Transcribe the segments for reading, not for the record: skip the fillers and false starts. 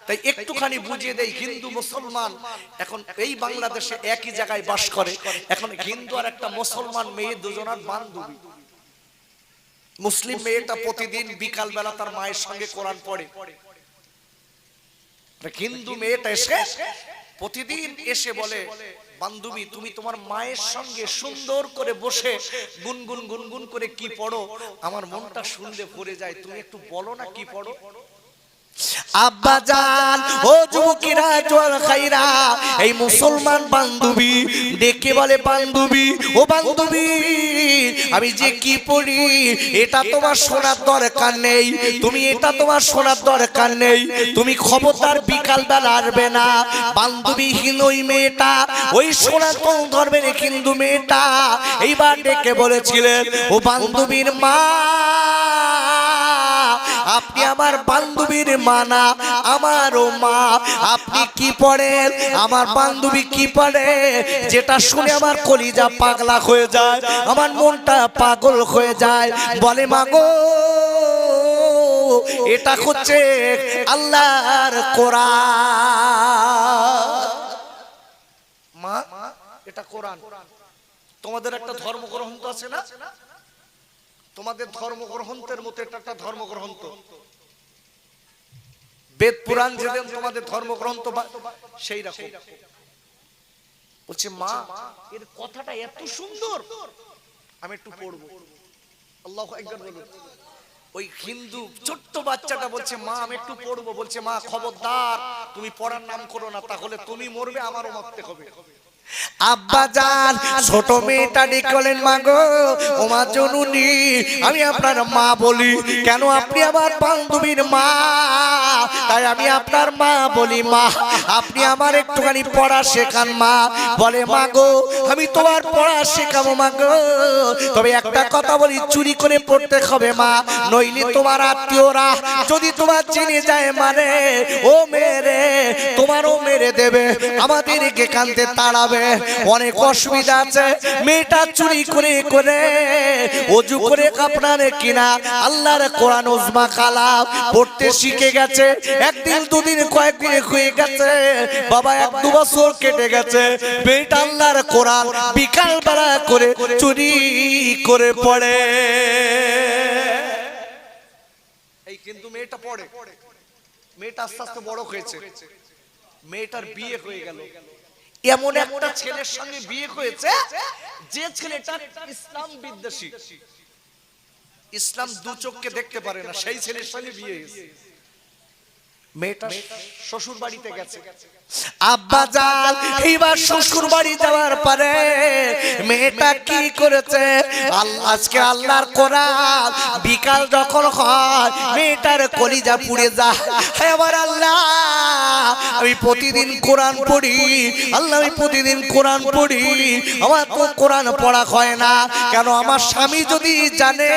তাই একটুখানি বুঝিয়ে দেই, হিন্দু মুসলমান এখন এই বাংলাদেশে একই জায়গায় বাস করে। এখন হিন্দু আর একটা মুসলমান মেয়ে দুজনার বান্ধবী। মুসলিম মেয়েটা প্রতিদিন বিকাল বেলা তার মায়ের সঙ্গে কোরআন পড়ে, হিন্দু মেয়েটা এসে প্রতিদিন এসে বলে, বান্ধবী তুমি তোমার মায়ের সঙ্গে সুন্দর করে বসে গুনগুন গুনগুন করে কি পড়ো, আমার মনটা শুনলে পড়ে যায়, তুমি একটু বলো না কি পড়ো। আব্বা জান, ও যুবকেরা জোয়ান খাইরা, এই মুসলমান বান্ধবী ডেকে বলে, বান্ধবী ও বান্ধবী, আমি যে কি পড়ি এটা তোমার শোনার দরকার নেই, তুমি এটা তোমার শোনার দরকার নেই, তুমি খবরদার বিকাল বেলা আসবে না। বান্ধবীহীন ওই মেয়েটা, ওই সনাতন ধর্মের হিন্দু মেয়েটা এইবার ডেকে বলেছিলেন, ও বান্ধবীর মা, আপনি আমার বান্ধবীর মা না, আমারও মা। আপনি কি পড়েন, আমার বান্ধবী কি পড়ে, যেটা শুনে আমার কলিজা পাগলা হয়ে যায়, আমার মনটা পাগল হয়ে যায়। বলে, মা গো, এটা হচ্ছে আল্লাহর কোরআন। মা, এটা কোরআন। তোমাদের একটা ধর্মগ্রন্থ আছে না, তোমাদের ধর্মগ্রন্থের মতো এটা একটা ধর্মগ্রন্থ, বেদ পুরাণ যেমন তোমাদের ধর্মগ্রন্থ সেই রকম। বলছে, মা এর কথাটা এত সুন্দর, আমি একটু পড়বো। আল্লাহু আকবার বলুন। ওই হিন্দু ছোট্ট বাচ্চাটা বলছে, মা আমি একটু পড়বো। বলছে, মা খবরদার তুমি পড়ার নাম করো না, তাহলে তুমি মরবে, আমারও মরতে হবে। আব্বা জান, ছোট মেয়েটা ডেকেলেন, মা গো, ও মা জননী, আমি আপনার মা বলি কেন, আপনি আমার বান্ধবীর মা, তাই আমি আপনার মা বলি। মা আপনি আমার একটুখানি পড়া শেখান মা। বলে, মা গো, আমি তোমার পড়া শেখাবো মা গো, তবে একটা কথা বলি, চুরি করে পড়তে হবে মা, নইলে তোমার আত্মীয়রা যদি তোমার চিনে যায়, মানে ও মেরে তোমারও মেরে দেবে, আমাদেরকে কানতে তাড়াবে, অনেক অসুবিধা আছে। মেয়েটা চুরি করে করে ওযু করে আপনারে কিনা আল্লাহর কোরআন উজমা কালাম পড়তে শিখে গেছে। একদিন দুদিন কয়েকদিন হয়ে গেছে বাবা, 1-2 বছর কেটে গেছে, মেয়েটা আল্লাহর কোরআন বিকাল বেলা করে চুরি করে পড়ে। এই কিন্তু মেয়েটা পড়ে, মেয়েটা আস্তে আস্তে বড় হয়েছে, মেয়েটার বিয়ে হয়ে গেল। এমন একটা ছেলের সঙ্গে বিয়ে হয়েছে যে ছেলেটা ইসলাম বিদ্বেষী, ইসলাম দু চোখকে দেখতে পারে না, সেই ছেলের সঙ্গে বিয়ে হয়েছে। মেয়েটা শ্বশুর বাড়িতে গেছে। আব্বা জান, এইবার শ্বশুর বাড়ি যাওয়ার পরে মেয়েটা কি করেছে, আজকে আল্লাহর কোরআন বিকাল যখন হয় মেয়েটার কলিজা পুড়ে যায়। এবার আল্লাহ, আমি প্রতিদিন কোরআন পড়ি, আল্লাহ আমি প্রতিদিন কোরআন পড়ি, আমার তো কোরআন পড়া হয় না কেন, আমার স্বামী যদি জানে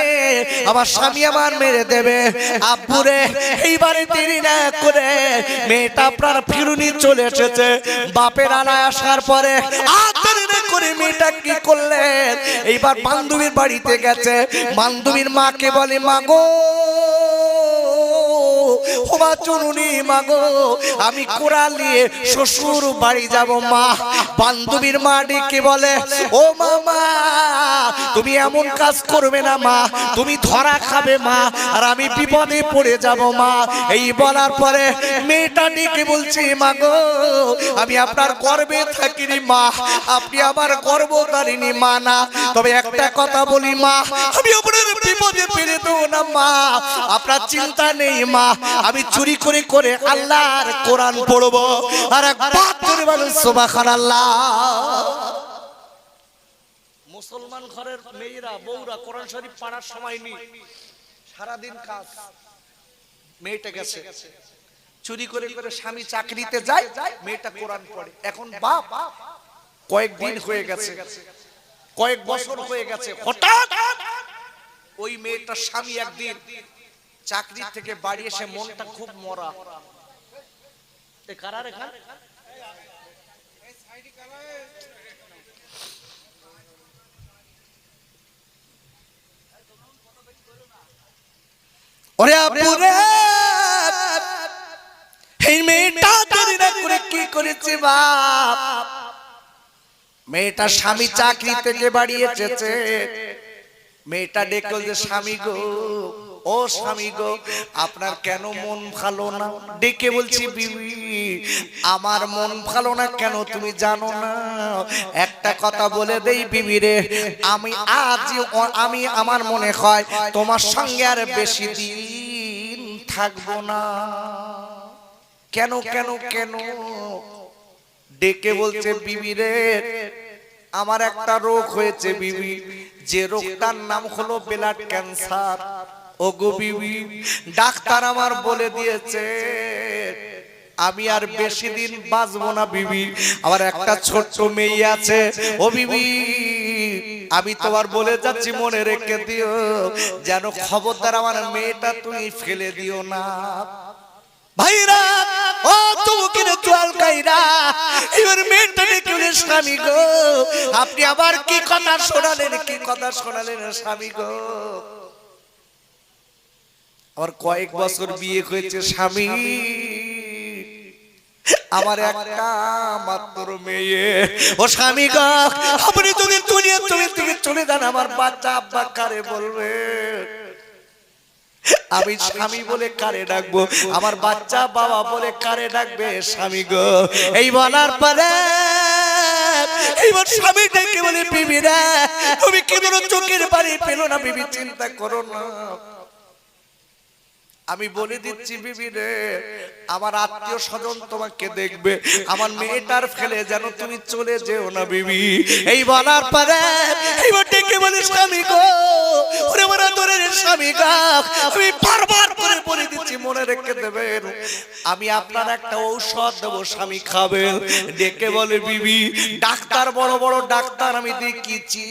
আমার স্বামী আমার মেরে দেবে। আব্বুরে, এইবারে দেরি না করে মেয়েটা আপনার ফিরুনি চলে এসেছে। বাপের আনায় আসার পরে করে মেয়েটা কি করলেন, এইবার বান্ধবীর বাড়িতে গেছে। বান্ধবীর মাকে বলে, মা গো, ও মা চুনুনি, মা গো, আমি কোরআন নিয়ে শ্বশুর বাড়ি যাব মা। বান্ধবীর মা ডেকে বলে, ও মামা, তুমি এমন কাজ করবে না মা, তুমি ধরা খাবে মা, আর আমি বিপদে পড়ে যাব মা। এই বলার পরে মেয়েটা ডেকে বলছে, মা গো, আমি আপনার গর্বে থাকিনি মা, আপনি আমার গর্ভধারিণী মা না, তবে একটা কথা বলি মা, আমি আপনার বিপদে ফেলে দেবো না মা, আপনার চিন্তা নেই মা, আমি চুরি করে করে আল্লাহর কোরআন পড়বো। আর একবার করে বলেন সুবহানাল্লাহ। মুসলমান ঘরের মেয়েরা বউরা কোরআন শরীফ পড়ার সময় নেই, সারাদিন কাজ। মেয়েটা গেছে চুরি করে করে, স্বামী চাকরিতে যায়, মেয়েটা কোরআন পড়ে। এখন বাপ কয়েকদিন হয়ে গেছে, কয়েক বছর হয়ে গেছে, হঠাৎ ওই মেয়েটার স্বামী একদিন চাকরি থেকে বাড়ি এসে মনটা খুব মরা। কারা রেখা ওরে আপুরে, এই মেয়েটা দেরি না করে কি করেছে বাপ, মেয়েটা স্বামী চাকরি থেকে বাড়ি এসেছে, মেয়েটা ডেকে যে স্বামী গো, ও স্বামী গো আপনার কেন মন ভালো না? ডেকে বলছি বিবি আমার মন ভালো না কেন তুমি জানো না? একটা কথা বলে দেই বিবি রে, আমি আমার মনে হয় তোমার সঙ্গে আর বেশি দিন থাকবো না। কেন কেন কেন? ডেকে বলছে বিবি রে আমার একটা রোগ হয়েছে বিবি, যে রোগটার নাম হলো ব্লাড ক্যান্সার। ওগো বিবি ডাক্তার আমার বলে দিয়েছে আমি আর বেশি দিন বাঁচবো না বিবি, আমার একটা ছোট্ট মেয়ে আছে। ও বিবি আমি তোমার বলে যাচ্ছি মনে রেখে দিও, যেন খবরদার আমার মেয়েটা তুমি ফেলে দিও না। ভাইরা ও তুমি চল কাইরা এবার মেয়েটাকে কেউ স্বামী গো আপনি আবার কি কথা শোনালেন, কি কথা শোনালেন স্বামী গো? আমার কয়েক বছর বিয়ে হয়েছে স্বামী, আমার একটা মাত্র মেয়ে। ও স্বামী গো আপনি যদি দুনিয়া তুমি চলে যান আমার বাচ্চা আব্বা কারে বলবে? আমি স্বামী বলে কারে ডাকবো? আমার বাচ্চা বাবা বলে কারে ডাকবে? স্বামী গো এই বলার পরে এইবার স্বামী ডেকে বলে বিবি রে তুমি কেন চোখের বাড়ি পেলো না? বিবি চিন্তা করো না, আমি বলে দিচ্ছি বিবি রে আমার আত্মীয় স্বজন তোমাকে দেখবে, আমার মেয়েটার ফেলে যেন তুমি চলে যেও না বিবি। এই বলার পরে এইবার ডেকে বলে স্বামী গো ওরে আমার আদরের স্বামী গো আমি বারবার করে বলে দিচ্ছি মনে রেখে দেবেন, আমি আপনার একটা ঔষধ দেবো স্বামী খাবেন। ডেকে বলে বিবি ডাক্তার বড় বড় ডাক্তার আমি দেখিয়েছি,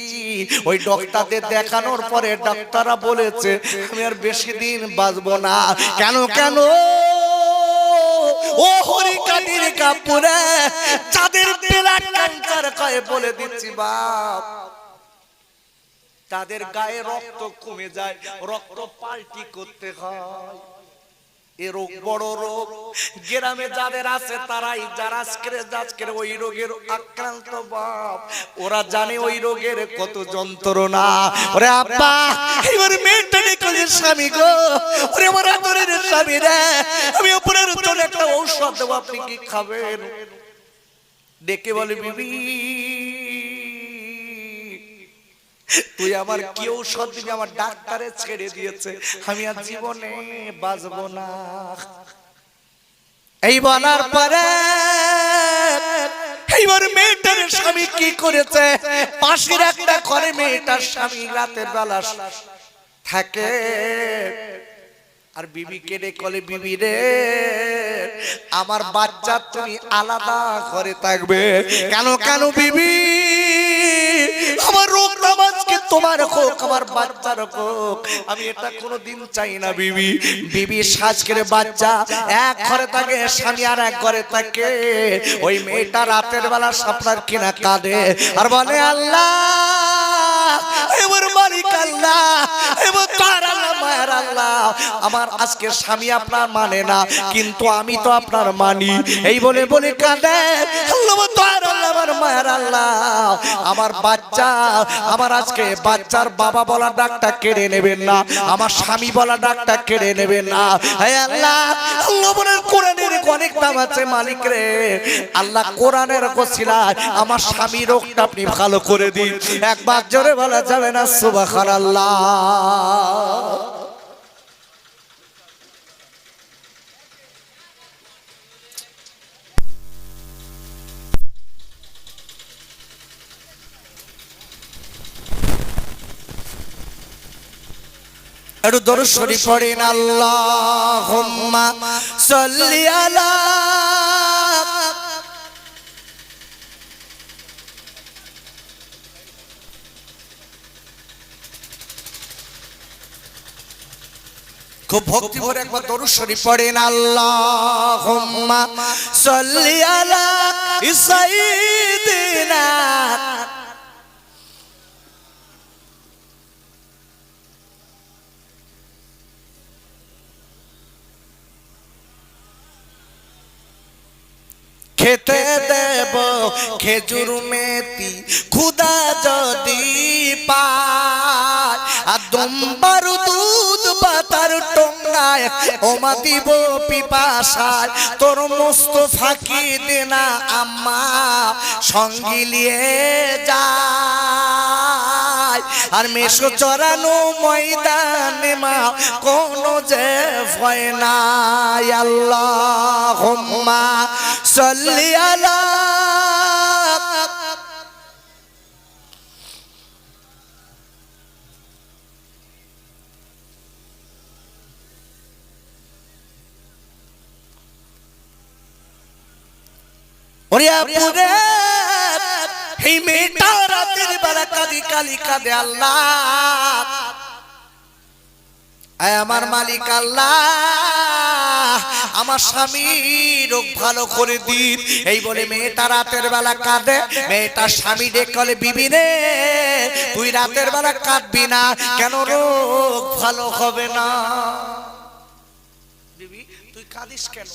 ওই ডাক্তারদের দেখানোর পরে ডাক্তাররা বলেছে আমি আর বেশি দিন বাঁচবো না। কেন কেন? ও হরিকাটির কাপুরে যাদের ব্লাড ক্যান্সার কয়ে বলে দিচ্ছি বাপ, তাদের গায়ে রক্ত কমে যায়, রক্ত পাল্টি করতে হয়। এ রোগ বড় রোগ, গ্রামে যাদের আছে তারাই যারা আজকে ওই রোগের আক্রান্ত বাপ, ওরা জানে ওই রোগের কত যন্ত্রণা। ওরে আব্বা এবার মেয়েটা ডেকে স্বামী গো ওরে আমার আদরের স্বামী রে আমি আপনার জন্য একটা ঔষধ দেবো আপনি কি খাবেন? ডেকে বলে বিবি তুই আমার কি ঔষধ দিবি? আমার ডাক্তারে ছেড়ে দিয়েছে, আমি আর জীবনে বাঁচবো না। এই বলার পরে এইবার মেয়েটার স্বামী কি করেছে, পাশের একটা ঘরে মেয়েটার স্বামী রাতের বেলা থাকে, আর বিবি কেড়ে কলে বিবি রে আমার বাচ্চা তুমি আলাদা ঘরে থাকবে। কেন কেন বিবি আমার রোগ নামাজকে তোমার হোক আমার বাচ্চার হোক, আমি এটা কোনোদিন চাই না বিবি। বিবি সাজ করে বাচ্চা এক ঘরে থাকে, স্বামী আর এক ঘরে থাকে। ওই মেয়েটা রাতের বেলা স্বপ্নার কিনা কাঁদে আর বলে আল্লাহ এবার মালিক আল্লাহ এবার তার আল্লাহ মায়ের আল্লাহ আমার আজকে স্বামী আপনার মানে না কিন্তু আমি তো আপনার মানি, এই বলে বলে কাঁদে আল্লাহ তার আল্লাহ আমার মায়ের আল্লাহ আমার বাচ্চা আমার আজকে বাচ্চার বাবা বলা ডাকটা কেড়ে নেবেন না, আমার স্বামী বলা ডাকটা কেড়ে নেবেন না। হে আল্লাহ আল্লাহ বলেন কোরআনের অনেক নাম আছে মালিক রে, আল্লাহ কোরআনের ওসিলায় আমার স্বামী রোগটা আপনি ভালো করে দিন। একবার জোরে বলা যাবে না সুবহানাল্লাহ? একটু দরুদ শরীফ পড়েন আল্লাহুম্মা সাল্লি আলা খুব ভক্তি ভরে একবার দরুদ শরীফ পড়েন আল্লাহুম্মা সাল্লি আলা সাইয়্যিদিনা খেতে দেব খেজুর মেথি খুদা যদি পায় আর দুম্বার দুধ পাতার টোঙ্গায় ওমা দিব পিপাসায় তোর মুস্তফাকে দেনা আম্মা সঙ্গী নিয়ে যায় আর মেশো চরানো ময়দানে মা কোনো যে ভয় নাই আল্লাহুম্মা সাল্লি আলা ওরে পুরে এই মেয়েটা রাতের বেলা কাঁদি কালি কাঁদে আল্লাহ আমার মালিক আল্লাহ আমার স্বামী রোগ ভালো করে দিন এই বলে মেয়েটা রাতের বেলা কাঁদে মেয়েটার স্বামী ডেকে বিবি রে তুই রাতের বেলা কাঁদবি না কেন রোগ ভালো হবে না বিবি তুই কাঁদিস কেন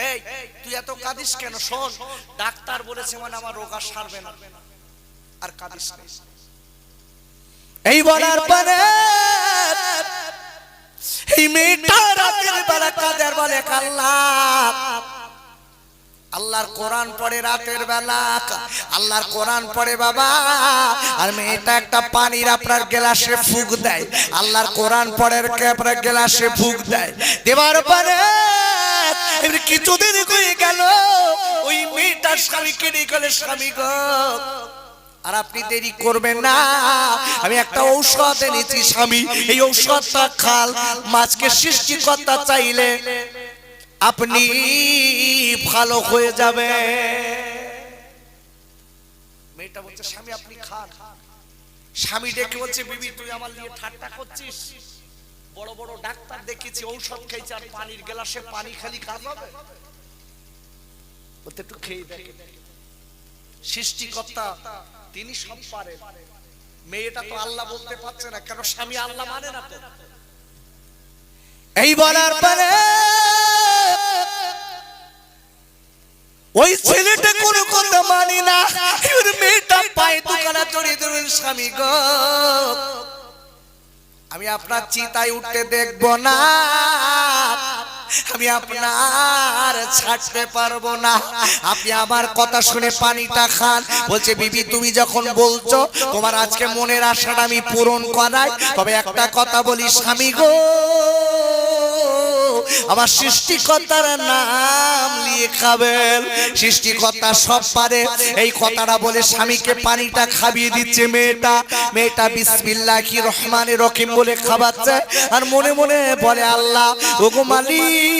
এই তুই এত কাঁদিস কেন শোন ডাক্তার বলেছে মানে আমার রোগ আর সারবে না আর কাঁদিস না এই বলার পরে এই মেয়েটা রাতের বেলা কাঁদের বলে আল্লাহ আল্লাহর কোরআন পড়ে রাতের বেলা আল্লাহর কোরআন পড়ে বাবা আর মেয়েটা একটা পানির আপনার গ্লাসে ফুঁক দেয় আল্লাহর কোরআন পড়ে আপনার গ্লাসে ফুঁক দেয় দেওয়ার পরে কিছুদিন হয়ে গেল ওই মেয়েটার স্বামীকে নিয়ে স্বামী গো আর আপনি দেরি করবেন না আমি একটা ঔষধ এনেছি স্বামী এই ঔষধটা খাল মাছকে সৃষ্টিকর্তা চাইলে আপনি ভালো হয়ে যাবে মেয়েটা বলছে স্বামী আপনি খান স্বামী ডেকে বলছে বিবি তুই আমার নিয়ে ঠাট্টা করছিস বড় বড় ডাক্তার দেখেছি ঔষধ খাইছে আর পানির গ্লাসে পানি খালি খাওয়া হবে বলতে একটু খেয়ে দেখে সৃষ্টিকর্তা তিনি সব পারেন মেয়েটা তো আল্লাহ বলতে পারছে না কেন স্বামী আল্লাহ মানে না তো এই বলার পরে ওই ছেলেটা কোনো কথা মানি না এর মেয়েটা পায়ে দুখানা জড়িয়ে ধরে স্বামী গো আমি আপনার চিতায় উঠতে দেখব না আমি আপনার ছাড়তে পারবো না আপনি আমার কথা শুনে পানিটা খান বলছে বিবি তুমি যখন বলছো তোমার আজকে মনের আশাটা আমি পূরণ করাই তবে একটা কথা বলি স্বামী গো আমার সৃষ্টিকর্তার নাম নিয়ে খাবেন সৃষ্টিকর্তা সব পারে এই কথাটা বলে স্বামীকে পানিটা খাইয়ে দিচ্ছে মেয়েটা বিসমিল্লাহির রহমানির রহিম বলে খাওয়াচ্ছে আর মনে মনে বলে আল্লাহ ওগো মালিক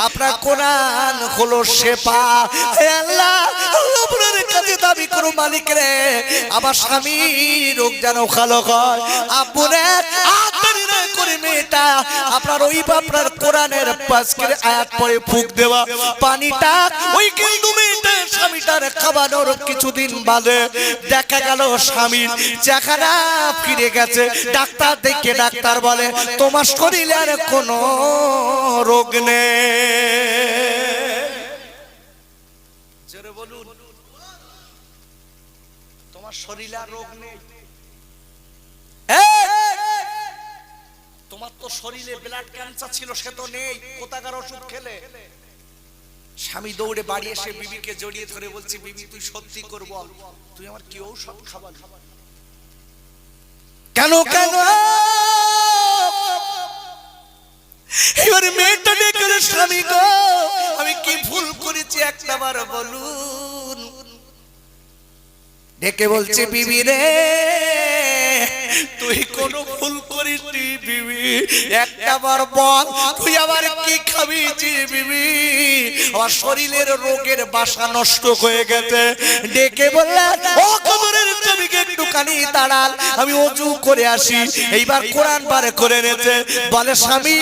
আপনার কোরআন হলো শেফা হে আল্লাহ আপনার কাছে দাবি করো মালিক রে আমার স্বামী রোগ যেন ভালো হয় আপনি করে মেয়েটা আপনার ওই আপনার কোরআনের পাঁচকের আয়াত পড়ে ফুঁক দেওয়া পানিটা ওই কিন্তু মেয়েটা স্বামীটার খাওয়ানোর কিছুদিন বাদে দেখা গেল স্বামীর চেহারা ফিরে গেছে ডাক্তার দেখে ডাক্তার বলে তোমার শরীরে আর কোনো রোগ নেই জোরে বলুন তোমার শরীরে আর রোগ নেই তোমার তো শরীরে ব্লাড ক্যান্সার ছিল সে তো নেই কোথাকার ওষুধ খেলে স্বামী দৌড়ে বাড়ি এসে বিবিকে জড়িয়ে ধরে বলছে বিবি তুই সত্যি করব তুই আমার কি ঔষধ খাবার কেন কেন এবার মেয়েটা ডেকে স্বামী গো আমি কি ভুল করেছি একটাবার বলুন ডেকে বলছে বিবি রে তুই কোন ভুল করিসনি বিবি একটাবার বল তুই আবার কি খাবিছি বিবি আমার শরীরের রোগের বাসা নষ্ট হয়ে গেছে ডেকে বললে ও কবরের জমিকে একটুখানি দাঁড়াল আমি ওযু করে আসি এইবার কোরআন পারে করে নেছে বলে স্বামী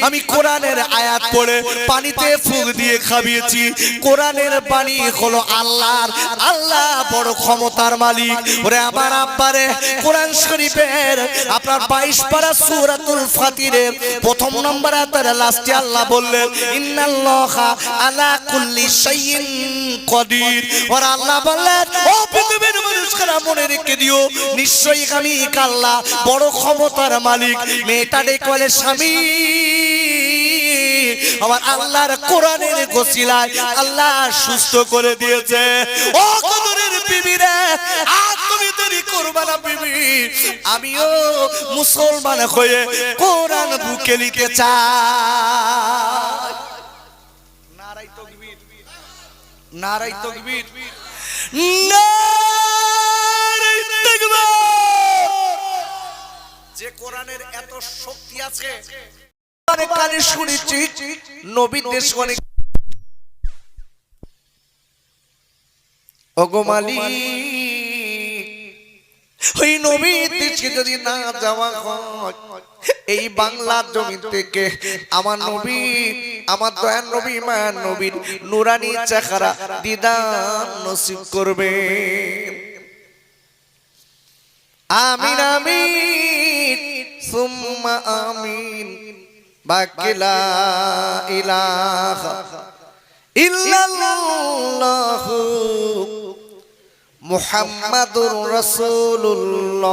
আমি কোরআনের আয়াত পড়ে পানিতে ফুঁক দিয়ে খাবিয়েছি কোরআনের বাণী হলো আল্লাহর আল্লাহ বড় ক্ষমতার মালিক ওরে আমার আব্বারে কোরআন শরীফের আপনার 22 পারা সূরাতুল ফাতিরের প্রথম নম্বর আয়াতের লাস্টে আল্লাহ বললেন ইন্নাল্লাহা আলা কুল্লি শাইইন কদির। আর আল্লাহ বললেন ও পৃথিবীর মানুষরা মনে রেখে দিও নিশ্চয়ই আমি আল্লাহ বড় ক্ষমতার মালিক। মেয়েটা ডেকে বলে স্বামী আমার আল্লাহর কোরআনের ওসিলায় আল্লাহ সুস্থ করে দিয়েছে। ও কদরের বিবি রে আজ তুমি দেরি করবে না বিবি, আমিও মুসলমান হয়ে কোরআন বুকে নিতে চাই। নারাই তাকবীর, নারাই তাকবীর, নারাই তাকবীর। যে কোরআনের এত শক্তি আছে অনেক কানে শুনেছি নবীর দেশ অনেক ওগো মালিক ওই নবীর দেশে যদি না যাওয়া হয় এই বাংলার জমি থেকে আমার নবী আমার দয়ার নবী মায়ার নবীর নুরানি চেহারা দিদার নসিব করবে। আমিন আমিন সুম্মা আমিন। বাকিলা ইলাহা ইল্লাল্লাহু মুহাম্মাদুর রাসূলুল্লাহ।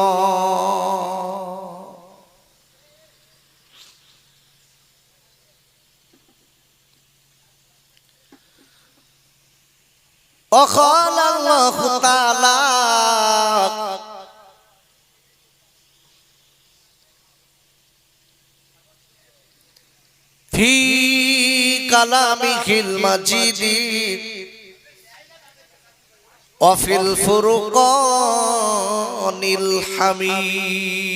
وقال الله تعالى في كلامه المجيد وفي الفرقان الحميد.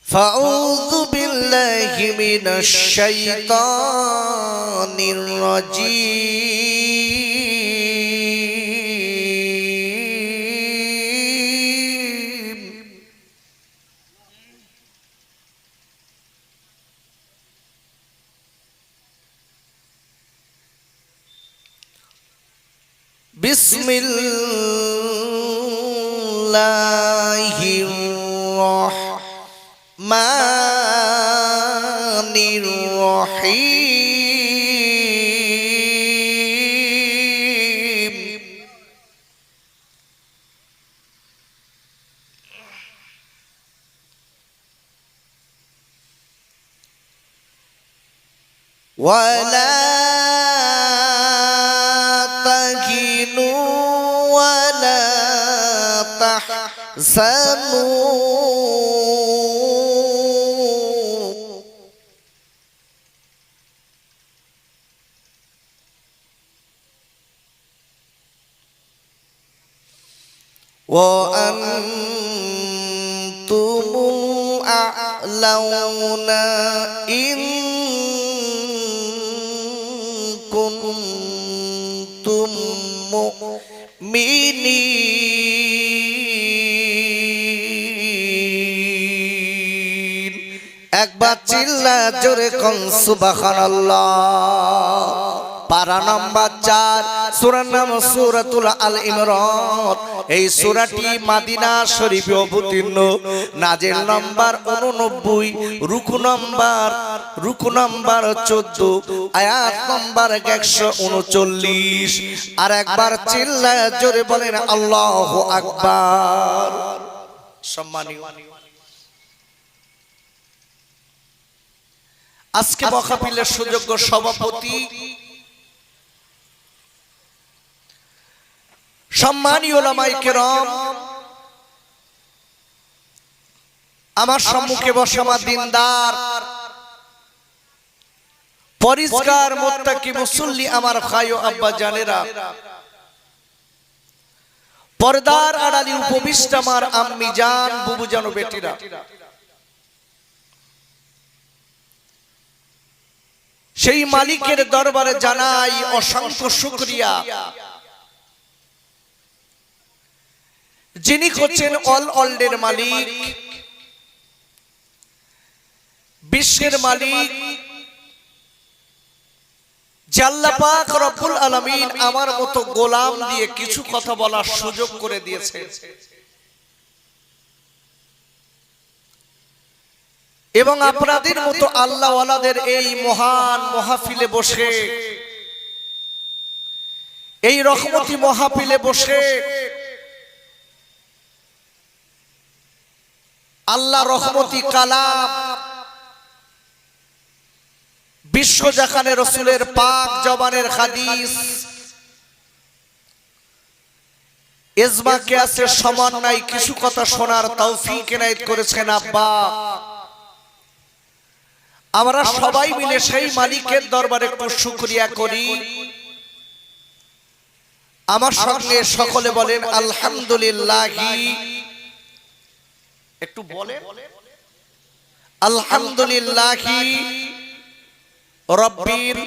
فأعوذ بالله من الشيطان الرجيم. بسم الله الرحمن الرحيم. ولا تهنوا ولا تحزنوا وأنتم الأعلون إن كنتم مؤمنين. একবার চিল্লা জোরে কোন সুবহানাল্লাহ। পারা নম্বর 4 সূরার নাম সূরাতুল আল ইমরান। এই সূরাটি মদিনা শরীফে অবতীর্ণ। নাজিল নম্বর 89, রুকু নম্বর 14, আয়াত নম্বর 139। আর একবার চিল্লায় জোরে বলেন আল্লাহু আকবার। সম্মানিত আজকে বখাপিলের সুযোগ্য সভাপতি সম্মানীয় উলামায়ে কেরাম, আমার সম্মুখে বসা আমার দিনদার পরিষ্কার মুত্তাকি মুসল্লি আমার ভাই ও আব্বা জানেরা, পর্দার আড়ালে উপবিষ্ট আমার আম্মি জান বুবু জান ও বেটিরা, সেই মালিকের দরবারে জানাই অসংখ্য শুকরিয়া, যিনি হচ্ছেন অল ওয়ার্ল্ডের মালিক, বিশ্বের মালিক আল্লাহ পাক রব্বুল আলামিন আমার মতো গোলাম দিয়ে কিছু কথা বলার সুযোগ করে দিয়েছে। এবং আপনাদের মতো আল্লাহওয়ালাদের এই মহান মাহফিলে বসে, এই রহমতি মাহফিলে বসে আল্লাহ রহমতি কালাম, বিশ্ব জাহানে রাসূলের পাক জবানের হাদিস, ইজমা কিয়াসের সমান নাই কিছু কথা শোনার তৌফিক এনায়েত করেছেন আব্বা। আমরা সবাই মিলে সেই মালিকের দরবারে একটু শুকরিয়া করি। আমার সঙ্গে সকলে বলেন আলহামদুলিল্লাহি, একটু বলেন আলহামদুলিল্লাহি রব্বিল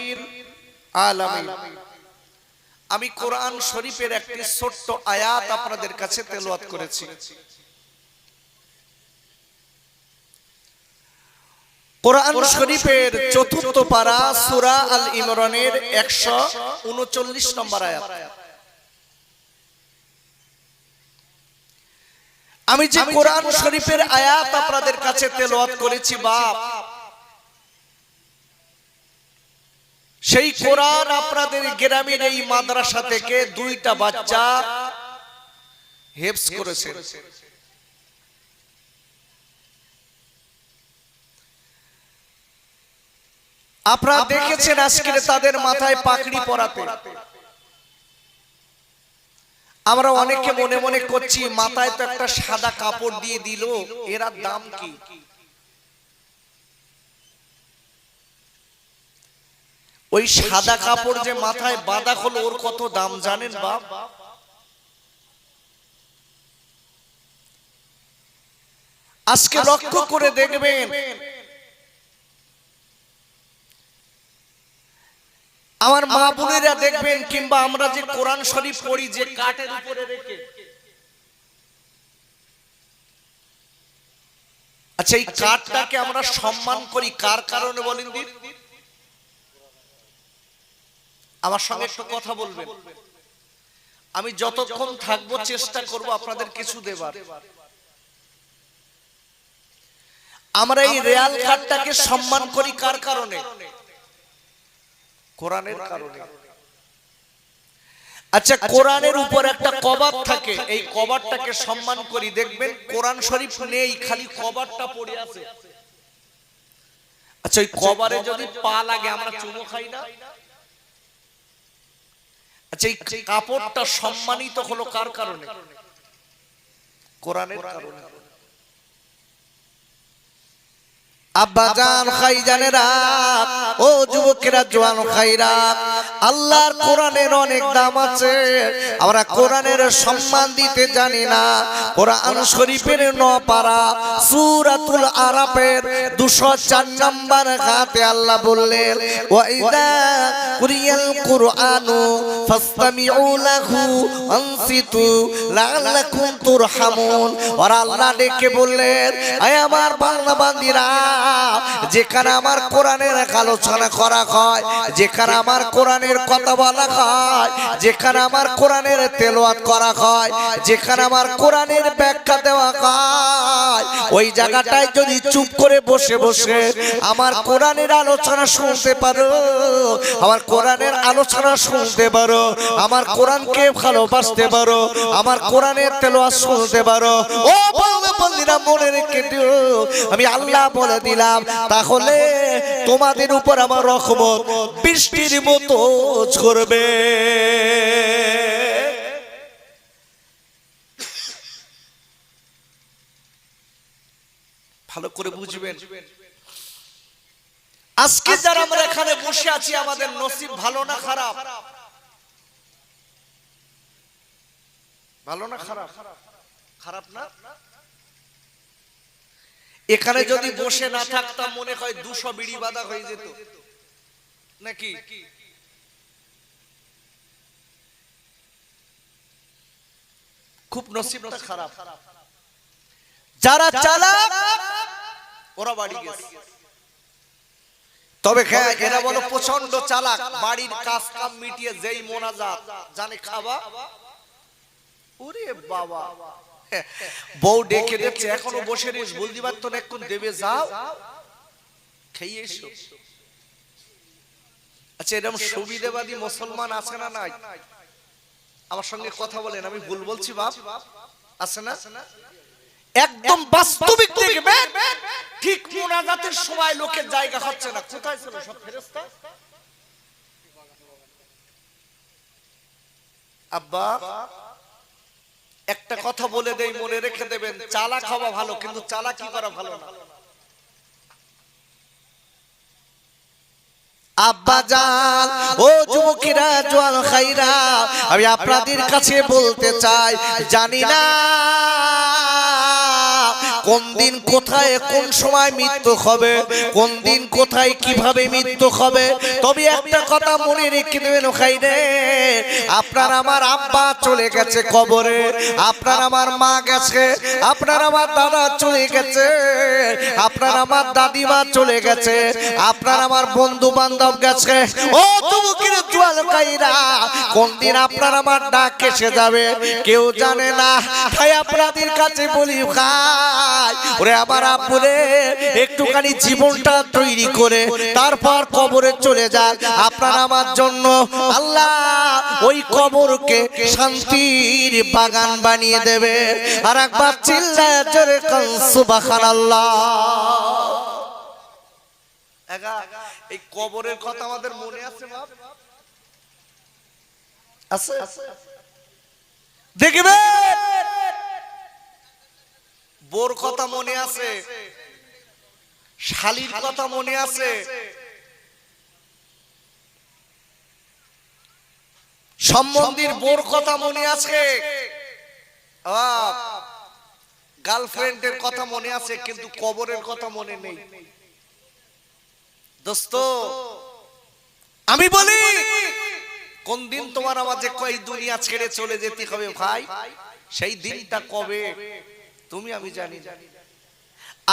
আলামিন। আমি কোরআন শরীফের একটি ছোট্ট আয়াত আপনাদের কাছে তেলাওয়াত করেছি। কোরআন শরীফের চতুর্থ পারা সূরা আল ইমরানের 139 নম্বর আয়াত। আমি যে কোরআন শরীফের আয়াত আপনাদের কাছে তেলাওয়াত করেছি বাপ, সেই কোরআন আপনাদের গ্রামের এই মাদ্রাসা থেকে দুইটা বাচ্চা হেফজ করেছে। আপনারা দেখেছেন আজকে তাদের মাথায় পাগড়ি পরাতে। আমরা অনেকে মনে মনে করছি মাথায় তো একটা সাদা কাপড় দিয়ে দিল, এর দাম কি? ওই সাদা কাপড় যে মাথায় বাঁধা হলো ওর কত দাম জানেন বাপ? আজকে লক্ষ্য করে দেখবেন আমার মা বোনেরা দেখবেন, কিংবা আমরা যে কোরআন শরীফ পড়ি যে কাঠের উপরে রেখে, আচ্ছা এই কাঠটাকে আমরা সম্মান করি কার কারণে বলেন দিন? আমার সঙ্গে একটু কথা বলবেন। আমি যতক্ষণ থাকবো চেষ্টা করব আপনাদের কিছু দেবার। আমরা এই রিয়াল কাঠটাকে সম্মান করি কার কারণে? কোরআনের কারণে। আচ্ছা কোরআনের উপর একটা কভার থাকে, এই কভারটাকে সম্মান করি। দেখবেন কোরআন শরীফ নেই, খালি কভারটা পড়ে আছে। আচ্ছা ওই কভারে যদি পা লাগে আমরা চুমু খাই না? আচ্ছা এই কাপড়টা সম্মানিত হলো কার কারণে? কোরআনের কারণে। আব্বাজান খাইজানেরা, ও যুবকেরা, জওয়ান খাইরা, আল্লাহর কোরআনের অনেক দাম আছে। আমরা কোরআনের সম্মান দিতে জানি না। কোরআন শরীফের 9 পারা সূরাতুল আরাফের 204 নম্বর আয়াতে আল্লাহ বললেন, ওয়া ইযা কুরিয়াল কুরআনু ফাসতামিউ লাহু আনসিতু লাআল্লাকুম তুরহামুন। আর আল্লাহ ডেকে বললেন, আয় আমার বান্দা বান্দীরা, যেখানে আমার কোরআনের আলোচনা করা হয়, যেখানে আমার কোরআনের কথা বলা হয়, যেখানে আমার কোরআনের তেলাওয়াত করা হয়, যেখানে আমার কোরআনের ব্যাখ্যা দেওয়া হয়, ওই জায়গাটায় যদি চুপ করে বসে বসে আমার কোরআনের আলোচনা শুনতে পারো, আমার কোরআনের আলোচনা শুনতে পারো, আমার কোরআনকে ভালোবাসতে পারো, আমার কোরআনের তেলাওয়াত শুনতে পারো, ও বন্ধুরা মনে রেখে দিও, আমি আল্লাহ বলে দিলাম, তাহলে তোমাদের উপর আমার রহমত বৃষ্টির মতো ঝরবে। ভালো করে বুঝবেন। আজকে যারা আমরা এখানে বসে আছি, আমাদের নসিব ভালো না খারাপ? ভালো না খারাপ? খারাপ না? এখানে যদি বসে না থাকতাম মনে হয় 200 বিড়ি বাঁধা হয়ে যেত নাকি? খুব নসিবটা খারাপ। যারা চালাক ওরা বাড়ি গেছে, তবে হ্যাঁ, এরা বলো প্রচন্ড চালাক, বাড়ির কাজ কাম মিটিয়ে যেই মোনাজাত জানে খাবা, ওরে বাবা, বউ ডেকে দিচ্ছে এখনো বসে রিস, বলদি বাদ তো এখন দেবে, যাও খেয়ে এসো। আচ্ছা, এরকম সুবিধাবাদী মুসলমান আছে না নাই? আমার সঙ্গে কথা বলেন, আমি ভুল বলছি বাপ? আছে না? একদম বাস্তবিক দেখবেন, ঠিক মোনাজাতের সময় লোকের জায়গা হচ্ছে না। কোথায় ছিল সব ফেরেশতা? আব্বা একটা কথা বলে দেই, মনে রেখে দেবেন, চালাক হওয়া ভালো, কিন্তু চালাকি করা ভালো না। আব্বা জান, ও যুবকেরা, জোয়ান খাইরা, আমি আপনাদের কাছে বলতে চাই, জানি না কোন দিন কোথায় কোন সময় মৃত্যু হবে, কোন দিন কোথায় কিভাবে মৃত্যু হবে, তবে একটা কথা মনে রেখে দেবেন খাইরে, আপনার আমার আব্বা চলে গেছে কবরে, আপনার আমার মা গেছে, আপনার আমার দাদা চলে গেছে, আপনার আমার দাদিমা চলে গেছে, আপনার আমার বন্ধু বান্ধব গেছে। ও যুবকের জোয়ান খাইরা, কোন দিন আপনার আমার ডাক এসে যাবে কেউ জানে না। তাই আপনাদের কাছে বলি ভাই, ওরে আবার আপুরে, একটুখানি জীবনটা তৈরি করে তারপর কবরে চলে যান, আপনার আমার জন্য আল্লাহ ওই কবরকে শান্তির বাগান বানিয়ে দেবে। আর একবার চিল্লায় জোরে কান সুবহানাল্লাহ। এই কবরের কথা আমাদের মনে আছে বাপ? আছে? দেখবে বোর কথা মনে আছে, শালির কথা মনে আছে, সম্বন্ধীর বোর কথা মনে আছে, গার্লফ্রেন্ডের কথা মনে আছে, কিন্তু কবরের কথা মনে নেই। দোস্ত আমি বলি, কোন দিন তোমার আমাকে এই দুনিয়া ছেড়ে চলে যেতে হবে ভাই, সেই দিনটা কবে তুমি আমি জানি।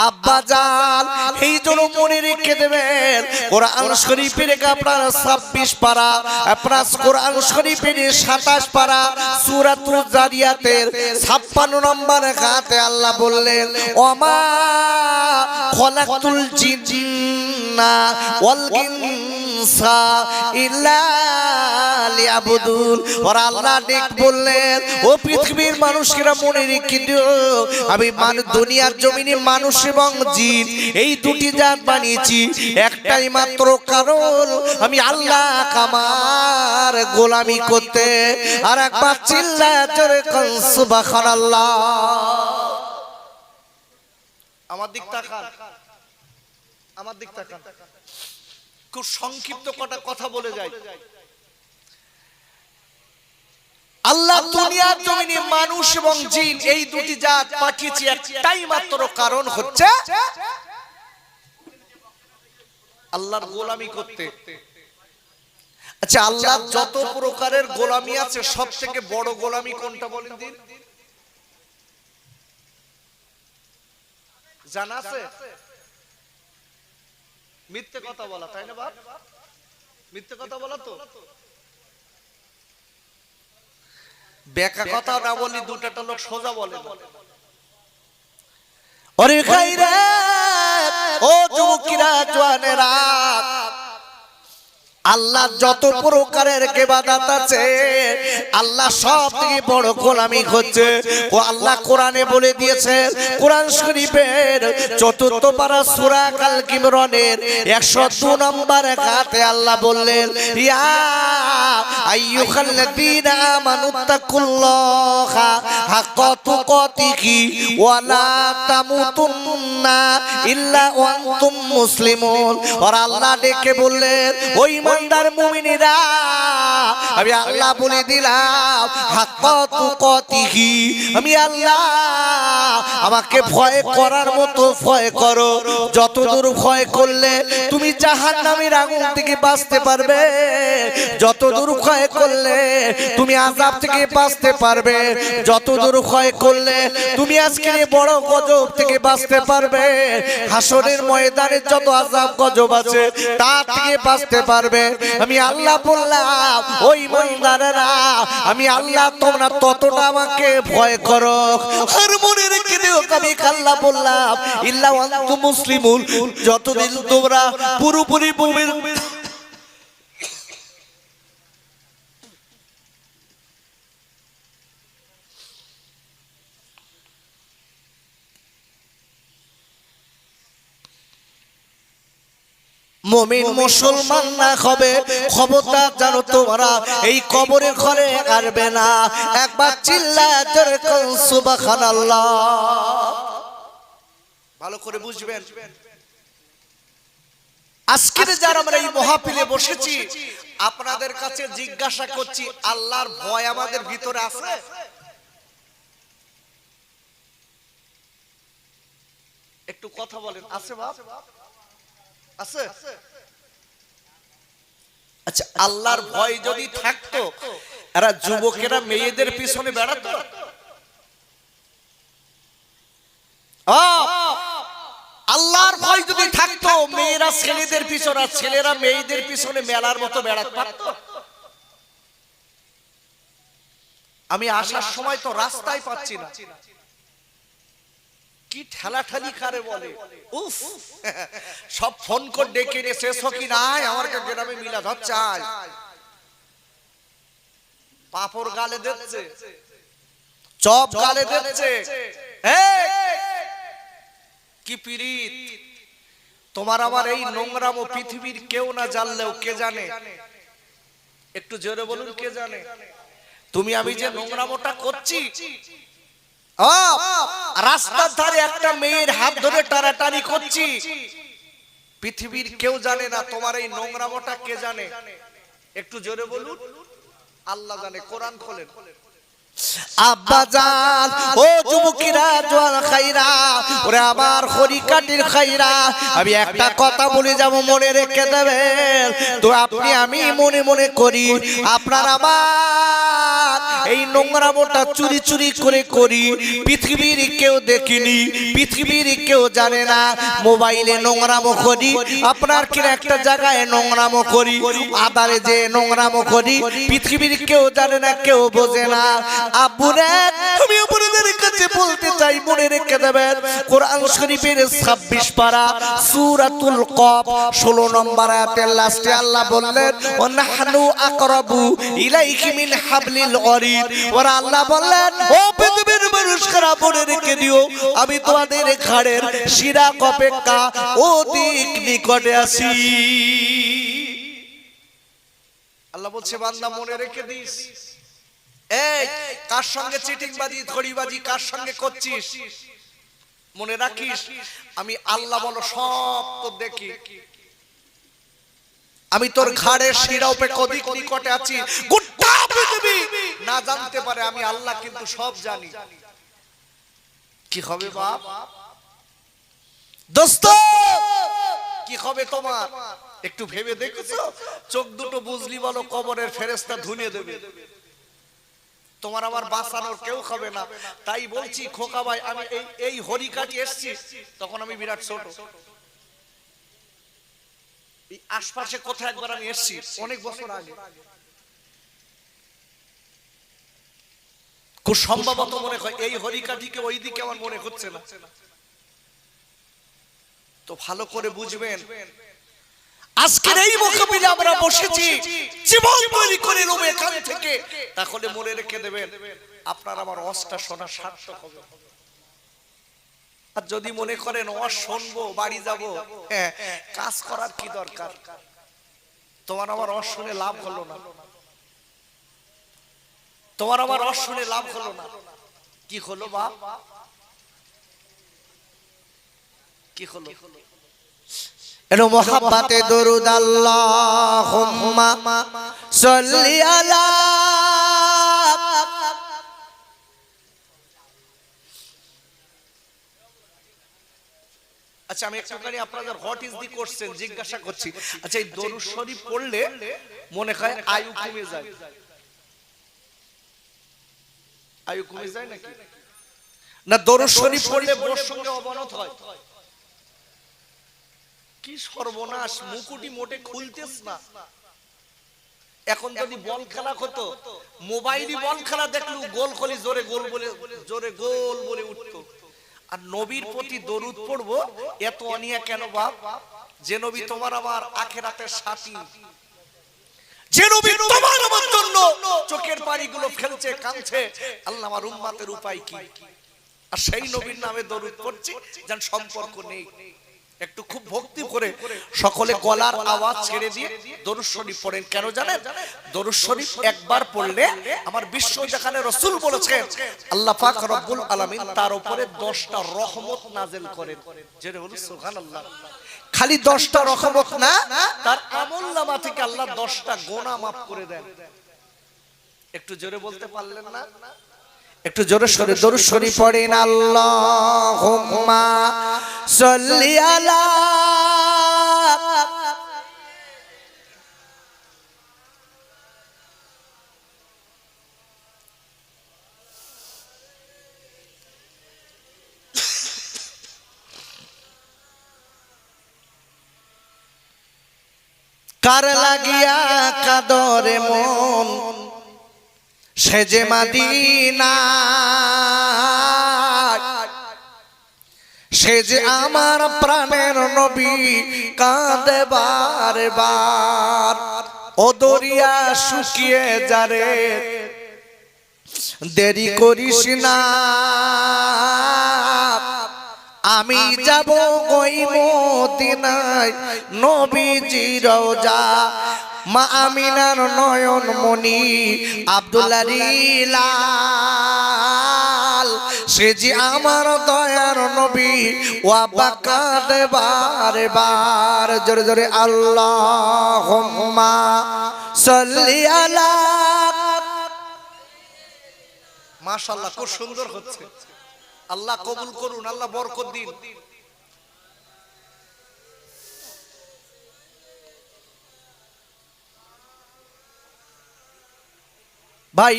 আব্বা জান, এই জন্য মনে রেখে দেবেন, কোরআন শরীফের আপনার 26 পারা, আপনার কোরআন শরীফের 27 পারা, সূরাতুল জারিয়াতের 56 নম্বর আয়াতে আল্লাহ বললেন, ওমা খলাকতুল জিন্না ওয়াল ইনসা ইল্লা লিয়াবুদুন। আর আল্লাহ ঠিক বললেন, ও পৃথিবীর মানুষেরা মনে রেখে দিও, আমি দুনিয়ার জমিনে মানুষ এবং জিন এই দুটি জাত বানিয়েছি একটাই মাত্র কারণ, আমি আল্লাহ আমার গোলামি করতে। আর একবার চিল্লায় জোরে কান সুবহানাল্লাহ। আমার দিক তাকান, আমার দিক তাকান, খুব সংক্ষিপ্ত কটা কথা বলে যাই। আল্লাহ দুনিয়ার জমিনে মানুষ এবং জিন এই দুটি জাত পাঠিয়েছে একটাই মাত্র কারণ, হচ্ছে আল্লাহর গোলামি করতে। আচ্ছা, আল্লাহ যত প্রকারের গোলামি আছে, সব থেকে বড় গোলামি কোনটা বলেন দিন? জানা আছে? মিথ্যে কথা বলা, তাই না বাপ? মিথ্যে কথা বলা তো বেকা কথা না বলি, দুটাটা লোক সোজা বলে। ওরে খাইরা, ও যুবকেরা, জওয়ানেরা, আল্লাহ যত প্রকারের ইবাদত আছে, আল্লাহ সব থেকে বড় গোলামি হচ্ছে ও আল্লাহ কোরআনে বলে দিয়েছে। কোরআন শরীফের ৪র্থ পারা সূরা আল ইমরানের ১০২ নম্বর আয়াতে আল্লাহ বললেন, ইয়া আইয়ুহাল্লাযীনা আমানুত্তাকুল্লাহা হাক্কা তুকাতিহি ওয়া লা তামুতুন্না ইল্লা ওয়া আনতুম মুসলিমুন। আর আল্লাহ ডেকে বললেন, ওই ইমানদার মুমিনেরা, আমি আল্লাহ বলে দিলাম, হাক্কা তুকাতিহি, আমি আল্লাহ আমাকে ভয় করার মতো ভয় করো, যতদূর ভয় করলে তুমি জাহান্নামের আগুন থেকে বাঁচতে পারবে, যত দূর ক্ষয় করলে তুমি আযাব থেকে বাঁচতে পারবে, যত দূর ক্ষয় করলে তুমি আজকের এই বড় গজব থেকে বাঁচতে পারবে, হাসরের ময়দানে যত আযাব গজব আছে তা থেকে বাঁচতে পারবে। আমি আল্লাহ বললাম ওই ইমানদারেরা, আমি আল্লাহ তোমরা ততটা আমাকে ভয় করো আর মনে রেখে দিও আমি আল্লাহ বললাম ইল্লা ওয়ান্তুম মুসলিমুন, যতদিন তোমরা পুরোপুরি মুমিন মুসলমান না হবে, খবরদার জানো তোমরা এই কবরের ঘরে আসবে না। একবার চিল্লায়ে জোরে কোন সুবহানাল্লাহ। ভালো করে বুঝবেন, আজকের যারা আমরা এই মাহফিলে বসেছি আপনাদের কাছে জিজ্ঞাসা করছি, আল্লাহর ভয় আমাদের ভিতরে আছে? একটু কথা বলেন, আছে বাপ? আছে? আচ্ছা, আল্লাহর ভয় যদি থাকতো এরা যুবকেরা মেয়েদের পিছনে বেড়াতো? আল্লাহর ভয় যদি থাকতো মেয়েরা ছেলেদের পিছনে আর ছেলেরা মেয়েদের পিছনে মেলার মতো বেড়াতে পারতো? আমি আসার সময় তো রাস্তায় পাচ্ছি না, কি ঠেলাঠালি কারে বলে, উফ সব ফোন করে ডেকে নিয়ে শেষ কি নাই আমার গ্রামে মিলাদ হচ্ছে, পাপড় গালে দিচ্ছে, চপ গালে দিচ্ছে, কি পীড়িত। তোমার আমার এই নোংরাম পৃথিবীর কেউ না জানলেও কে জানে? একটু জোরে বলুন, কে জানে? তুমি আমি যে নোংরামটা করছি, রাস্তার ধারে একটা মেয়ের হাত ধরে টানাটানি করছি, পৃথিবীর কেউ জানে না। তোমার এই নোংরামটা কে জানে? একটু জোরে বলুন। আল্লাহ জানে। কোরআন খোলেন। আব্বাজান ও যুবকেরা জোয়ান খাইরা, ওরে আমার খড়িকাটির খাইরা, আমি একটা কথা বলে যাব, মনে রেখে দেবেন। তো আপনি আমি মনে মনে করি আপনার আমার এই নোংরামোটা চুরি চুরি করে করি, পৃথিবীর কেউ দেখিনি, পৃথিবীর কেউ জানে না। মোবাইলে নোংরামো করি, আপনার কিনা একটা জায়গায় নোংরামো করি, আদারে যে নোংরামো করি, পৃথিবীর কেউ জানে না, কেউ বোঝে না। আব্বুরে আমি আপনাদের কাছে বলতে চাই, মনে রেখে দেবেন, কোরআন শরীফের 26 পারা সূরাতুল কফ 16 নম্বর আয়াতের লাস্টে আল্লাহ বললেন ওয়ানাহনু আকরাবু ইলাইহি মিন হাবলিল ওয়ারিদ। ওরা আল্লাহ বললেন ও পৃথিবীর মানুষরা মনে রেখে দিও, আমি তোমাদের ঘাড়ের শিরা অপেক্ষা অধিক নিকটে আছি। আল্লাহ বলছে বান্দা মনে রেখে দিস। এই কার সঙ্গে চিটিংবাজি ধড়িবাজি কার সঙ্গে করছিস মনে রাখিস, আমি আল্লাহ বলো সব তো দেখি, আমি তোর ঘাড়ের শিরা অপেক্ষা অধিক নিকটে আছি। গোটা পৃথিবী না জানতে পারে, আমি আল্লাহ কিন্তু সব জানি। কি হবে বাপ দোস্ত, কি হবে তোমার? একটু ভেবে দেখেছো? চোখ দুটো বুঝলি বলো কবরের ফেরেশতা ধুনিয়ে দেবে, তোমার আমার বাঁচানোর কেউ হবে না। তাই বলছি খোকা ভাই, আমি এই হরিকাটি এসছি, তখন আমি বিরাট ছোট, এই আশপাশে কোথায় একবার আমি এসছি অনেক বছর আগে, খুব সম্ভবত মনে হয় এই হরিকাঠিকে ওই দিকে আমার মনে হচ্ছে না। তো ভালো করে বুঝবেন, আজকের এই মুখবিলে আমরা বসেছি জীবন তৈরি করে নেব এখান থেকে, তাহলে মনে রেখে দেবেন আপনার আমার অষ্টা শোনা সার্থক হবে। আর যদি মনে করেন অস শুনবো বাড়ি যাব, হ্যাঁ কাজ করার কি দরকার? তোমার আমার অস শুনে লাভ হলো না, তোমার আমার অস শুনে লাভ হলো না। কি হলো বাপ? কি হলো? এনো মোহাব্বতে দরুদ আল্লাহুম্মা সাল্লি আলা। আচ্ছা আমি একটুখানি আপনাদের হোয়াট ইজ দি কোশ্চেন জিজ্ঞাসা করছি। আচ্ছা এই দরুদ শরীফ পড়লে মনে হয় আয়ু কমে যায়, আয়ু কমে যায় নাকি? না দরুদ শরীফ পড়লে বোর সঙ্গে অবনত হয়? কি সর্বনাশ, মুকুটি মোটে খুলতেছ না। এখন যদি বল খেলা হতো, মোবাইলই বল খেলা দেখলু গোল খলি জোরে গোল বলে, জোরে গোল বলে উঠতো। আর নবীর প্রতি দরুদ পড়বো এত অনিয়া কেন বাপ? যে নবী তোমার আমার আখিরাতের সাথী, যে নবী তোমার আমার জন্য চোখের পানিগুলো ফেলছে, কাঁদছে, আল্লাহ আমার উম্মতের উপায় কি? আর সেই নবীর নামে দরুদ পড়ছি যার সম্পর্ক নেই। একটু খুব ভক্তি করে সকলে গলার আওয়াজ ছেড়ে দিয়ে দরুদ শরীফ পড়েন। কেন জানেন? দরুদ শরীফ একবার পড়লে আমার বিশ্ব যেখানে রাসূল বলেছেন আল্লাহ পাক রব্বুল আলামিন তার উপরে 10টা রহমত নাযিল করেন। জেনে বলুন সুবহানাল্লাহ। খালি 10টা রহমত না, তার আমলনামা থেকে আল্লাহ 10টা গুনাহ মাফ করে দেন। একটু জোরে বলতে পারলেন না? একটু জোরে সরে দরুদ শরীফ পড়েন। আল্লাহুম্মা সাল্লি আলা কার লাগিয়া কাদরে মন সে যে মদিনা, সে যে আমার প্রাণের নবী কাঁদে বারে বার। ও দরিয়া শুকিয়ে যারে দেরি করিস না, আমি যাব ওই মদিনায় নবীজির রওজা। মা আমিনার নয়ন মনি আব্দুল্লাহ লাল, সে যে আমার দয়ার নবী ওয়া কাঁদে বারে বার। জোরে জোরে আল্লাহুম্মা সাল্লি আলা। মাশাআল্লাহ, খুব সুন্দর হচ্ছে। আল্লাহ কবুল করুন, আল্লাহ বরকত দিন। ভাই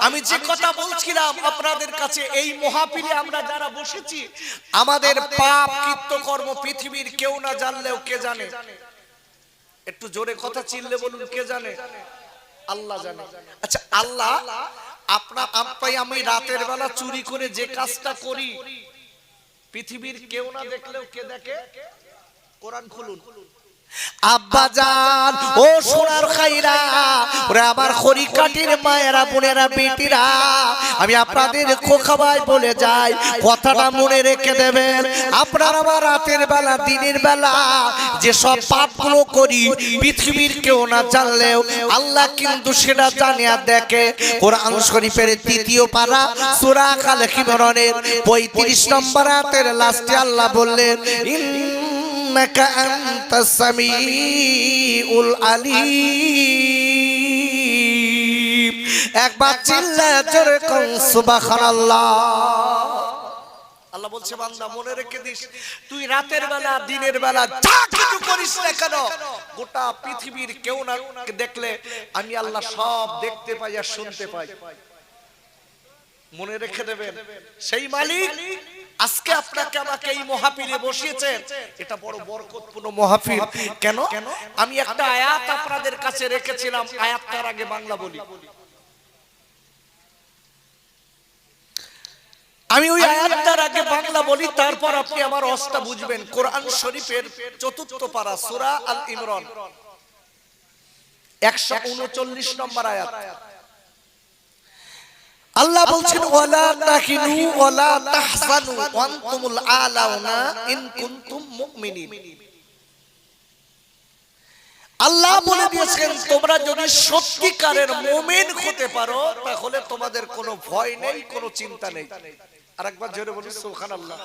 আমি যে কথা বলছিলাম আপনাদের কাছে, এই মহাপীরে আমরা যারা বসেছি আমাদের পাপ কৃত্যকর্ম পৃথিবীর কেউ না জানলেও কে জানে? একটু জোরে কথা চিল্লে বলুন, কে জানে? আল্লাহ জানে। আচ্ছা আল্লাহ আমি রাতের বেলা চুরি করে যে কাজটা করি পৃথিবীর কেউ না দেখলেও কে দেখে? কোরআন খুলুন। আব্বা জান ও সোনার খাইরা, ওরে আমার খড়ি কাটির মায়েরা বোনেরা বেটিরা, আমি আপনাদের খোকাবাই বলে যাই, কথাটা মনে রেখে দেবেন। আপনার আমার রাতের বেলা দিনের বেলা যে সব পাপগুলো করি পৃথিবীর কেউ না জানলেও আল্লাহ কিন্তু সেটা জানে আর দেখে। কোরআন শরীফের 3য় পারা সূরা আল ইমরানের 35 নম্বর আয়াতের লাস্টে আল্লাহ বললেন ইন্নাকা আনতাস সামিউল আলিম। একবার চিল্লায়ে জোরে কোন সুবহানাল্লাহ। আল্লাহ বলছে বান্দা মনে রেখে দিস, তুই রাতের বেলা দিনের বেলা যা কিছু করিস না কেন গোটা পৃথিবীর কেউ না দেখলে আমি আল্লাহ সব দেখতে পাই আর শুনতে পাই। মনে রেখে দেবেন, সেই মালিক আজকে আপনাকে আমাকে এই মাহফিলে বসিয়েছেন, এটা বড় বরকতপূর্ণ মাহফিল। কেন? আমি একটা আয়াত আপনাদের কাছে রেখেছিলাম, আয়াতটার আগে বাংলা বলি। আমি ওই আয়াতটার আগে বাংলা বলি, তারপর আপনি আমার অস্তা বুঝবেন। কোরআন শরীফের 4th পারা সূরা আল ইমরান 139 নম্বর আয়াত। আল্লাহ বলছেন ওয়ালা তাহিনু ওয়ালা তাহজানু ওয়া আনতুমুল আলাউনা ইন কুনতুম মুমিনিন। আল্লাহ বলে দিয়েছেন তোমরা যদি সত্যিকারের মুমিন হতে পারো তাহলে তোমাদের কোনো ভয় নেই, কোনো চিন্তা নেই। আরেকবার জোরে বলুন সুবহানাল্লাহ।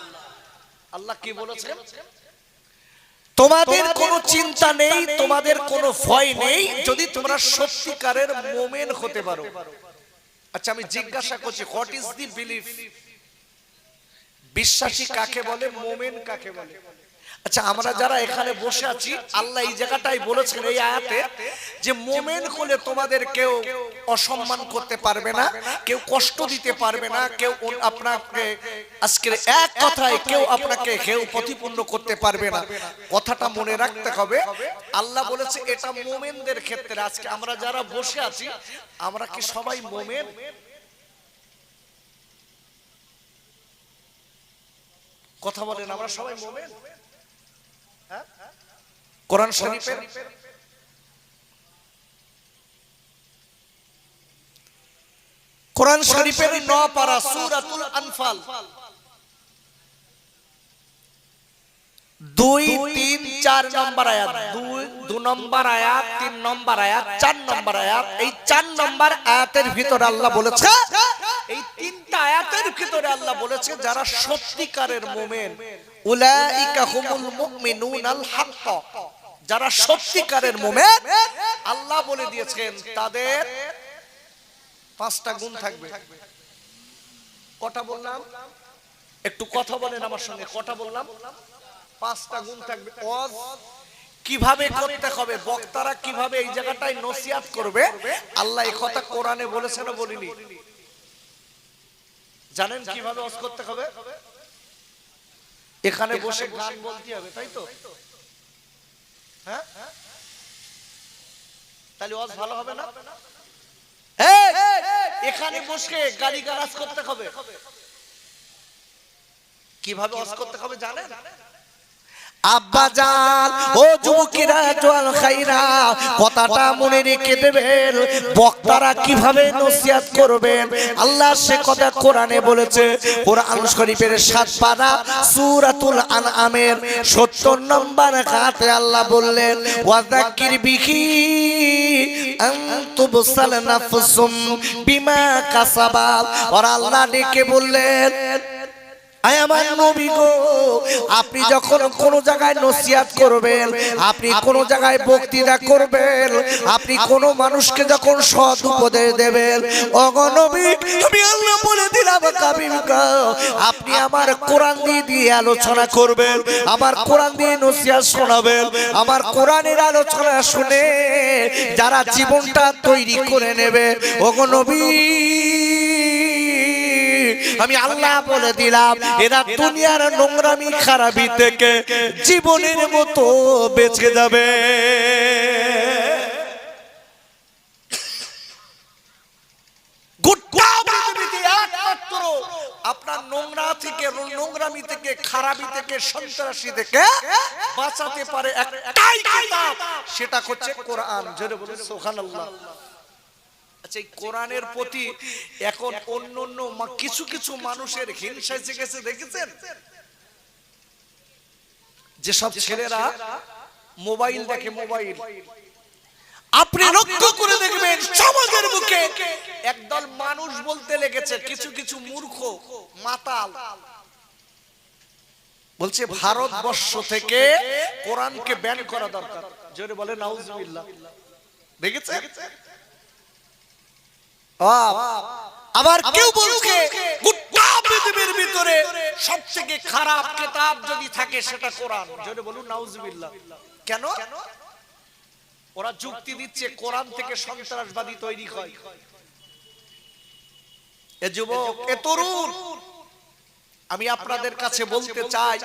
আল্লাহ কি বলেছেন? তোমাদের কোনো চিন্তা নেই, তোমাদের কোনো ভয় নেই যদি তোমরা সত্যিকারের মুমিন হতে পারো। আচ্ছা আমি জিজ্ঞাসা করছি, হোয়াট ইজ দি বিলিফ? বিশ্বাসী কাকে বলে, মুমিন কাকে বলে? আচ্ছা, আমরা যারা এখানে বসে আছি, আল্লাহ এই জায়গাটাই বলেছেন এই আয়াতে যে মোমেন হলে তোমাদের কেউ অসম্মান করতে পারবে না, কেউ কষ্ট দিতে পারবে না, কেউ আপনাকে আজকের এক কথায় কেউ আপনাকে কেউ প্রতিপূর্ণ করতে পারবে না। কথাটা মনে রাখতে হবে। আল্লাহ বলেছে এটা মোমেনদের ক্ষেত্রে। আজকে আমরা যারা বসে আছি, আমরা কি সবাই মোমেন? কথা বলেন, আমরা সবাই মোমেন? কোরআন শরীফের কোরআন শরীফের 9 পারা সূরাতুল আনফাল 2, 3, 4 নম্বর আয়াত, 2 নম্বর আয়াত, 3 নম্বর আয়াত, 4 নম্বর আয়াত। এই 4 নম্বর আয়াতের ভিতরে আল্লাহ বলেছে, এই 3টা আয়াতের ভিতরে আল্লাহ বলেছে যারা সত্যিকারের মুমিন, উলাইকা হুমুল মুমিনুনাল হক, যারা সত্যিকারের মুমিন আল্লাহ বলে দিয়েছেন তাদের 5টা গুণ থাকবে। কটা বললাম? একটু কথা বলেন আমার সঙ্গে। কটা বললাম? 5টা গুণ থাকবে। ওয়াজ কিভাবে করতে হবে, বক্তারা কিভাবে এই জায়গাটায় নসিহত করবে, আল্লাহ এই কথা কোরআনে বলেছে না বলিনি? জানেন কিভাবে ওয়াজ করতে হবে? এখানে বসে গান বলতে হবে, তাই তো? হ্যাঁ, তাহলে ওয়াজ ভালো হবে না? এখানে বসে গালি গালাজ করতে হবে। কিভাবে ওয়াজ করতে হবে জানেন? আব্বা জান, ও যুবকেরা, জোয়ান খাইরা, কথাটা মনে রেখে দেবেন। বক্তারা কিভাবে নসিহত করবেন, আল্লাহ সে কথা কোরআনে বলেছে। কোরআন শরীফের 7 পারা সূরাতুল আনআমের 70 নম্বর আয়াতে আল্লাহ বললেন, ওয়াযাক্কির বিহি আন তুবসাল নাফসুম বিমা কাসাবাত। আর আল্লাহ ডেকে বললেন, আমার নবী গো, আপনি যখন কোন জায়গায় নসিহত করবেন, আপনি কোন জায়গায় বক্তৃতা করবেন, আপনি কোন মানুষকে যখন সৎ উপদেশ দেবেন, ওগো নবী, আমি আল্লাহ বলে দিলাম আপনি আমার কোরআন দিয়ে আলোচনা করবেন, আমার কোরআন দিয়ে নসিহত শোনাবেন। আমার কোরআনের আলোচনা শুনে যারা জীবনটা তৈরি করে নেবে, ওগো নবী, আমি আল্লাহ বলে দিলাম এরা দুনিয়ার নোংরামি খারাপি থেকে জীবনের মতো বেঁচে যাবে। আপনার নোংরা থেকে, নোংরামি থেকে, খারাপি থেকে, সন্ত্রাসী থেকে বাঁচাতে পারে একটাই কিতাব, সেটা হচ্ছে কোরআন। জোরে বলুন সুবহানাল্লাহ। আচ্ছা, এই কোরআনের প্রতি এখন অন্য কিছু কিছু মানুষের হিংসা এসে গেছে, দেখেছেন? যেসব ছেলেরা মোবাইল দেখে, মোবাইল আপনি লক্ষ্য করে দেখবেন সমাজের মুখে একদল মানুষ বলতে লেগেছে, কিছু কিছু মূর্খ মাতাল বলছে ভারতবর্ষ থেকে কোরআনকে ব্যান করা দরকার। জোরে বলে নাউজুবিল্লাহ। দেখেছেন? আবার কেউ বলছে গোটা পৃথিবীর ভিতরে সবথেকে খারাপ কিতাব যদি থাকে সেটা কোরআন। জোরে বলুন নাউজুবিল্লাহ। কেন? ওরা যুক্তি দিচ্ছে কোরআন থেকে সন্ত্রাসবাদী তৈরি হয়। এ যুবক, এ তরুণ, আমি আপনাদের কাছে বলতে চাই,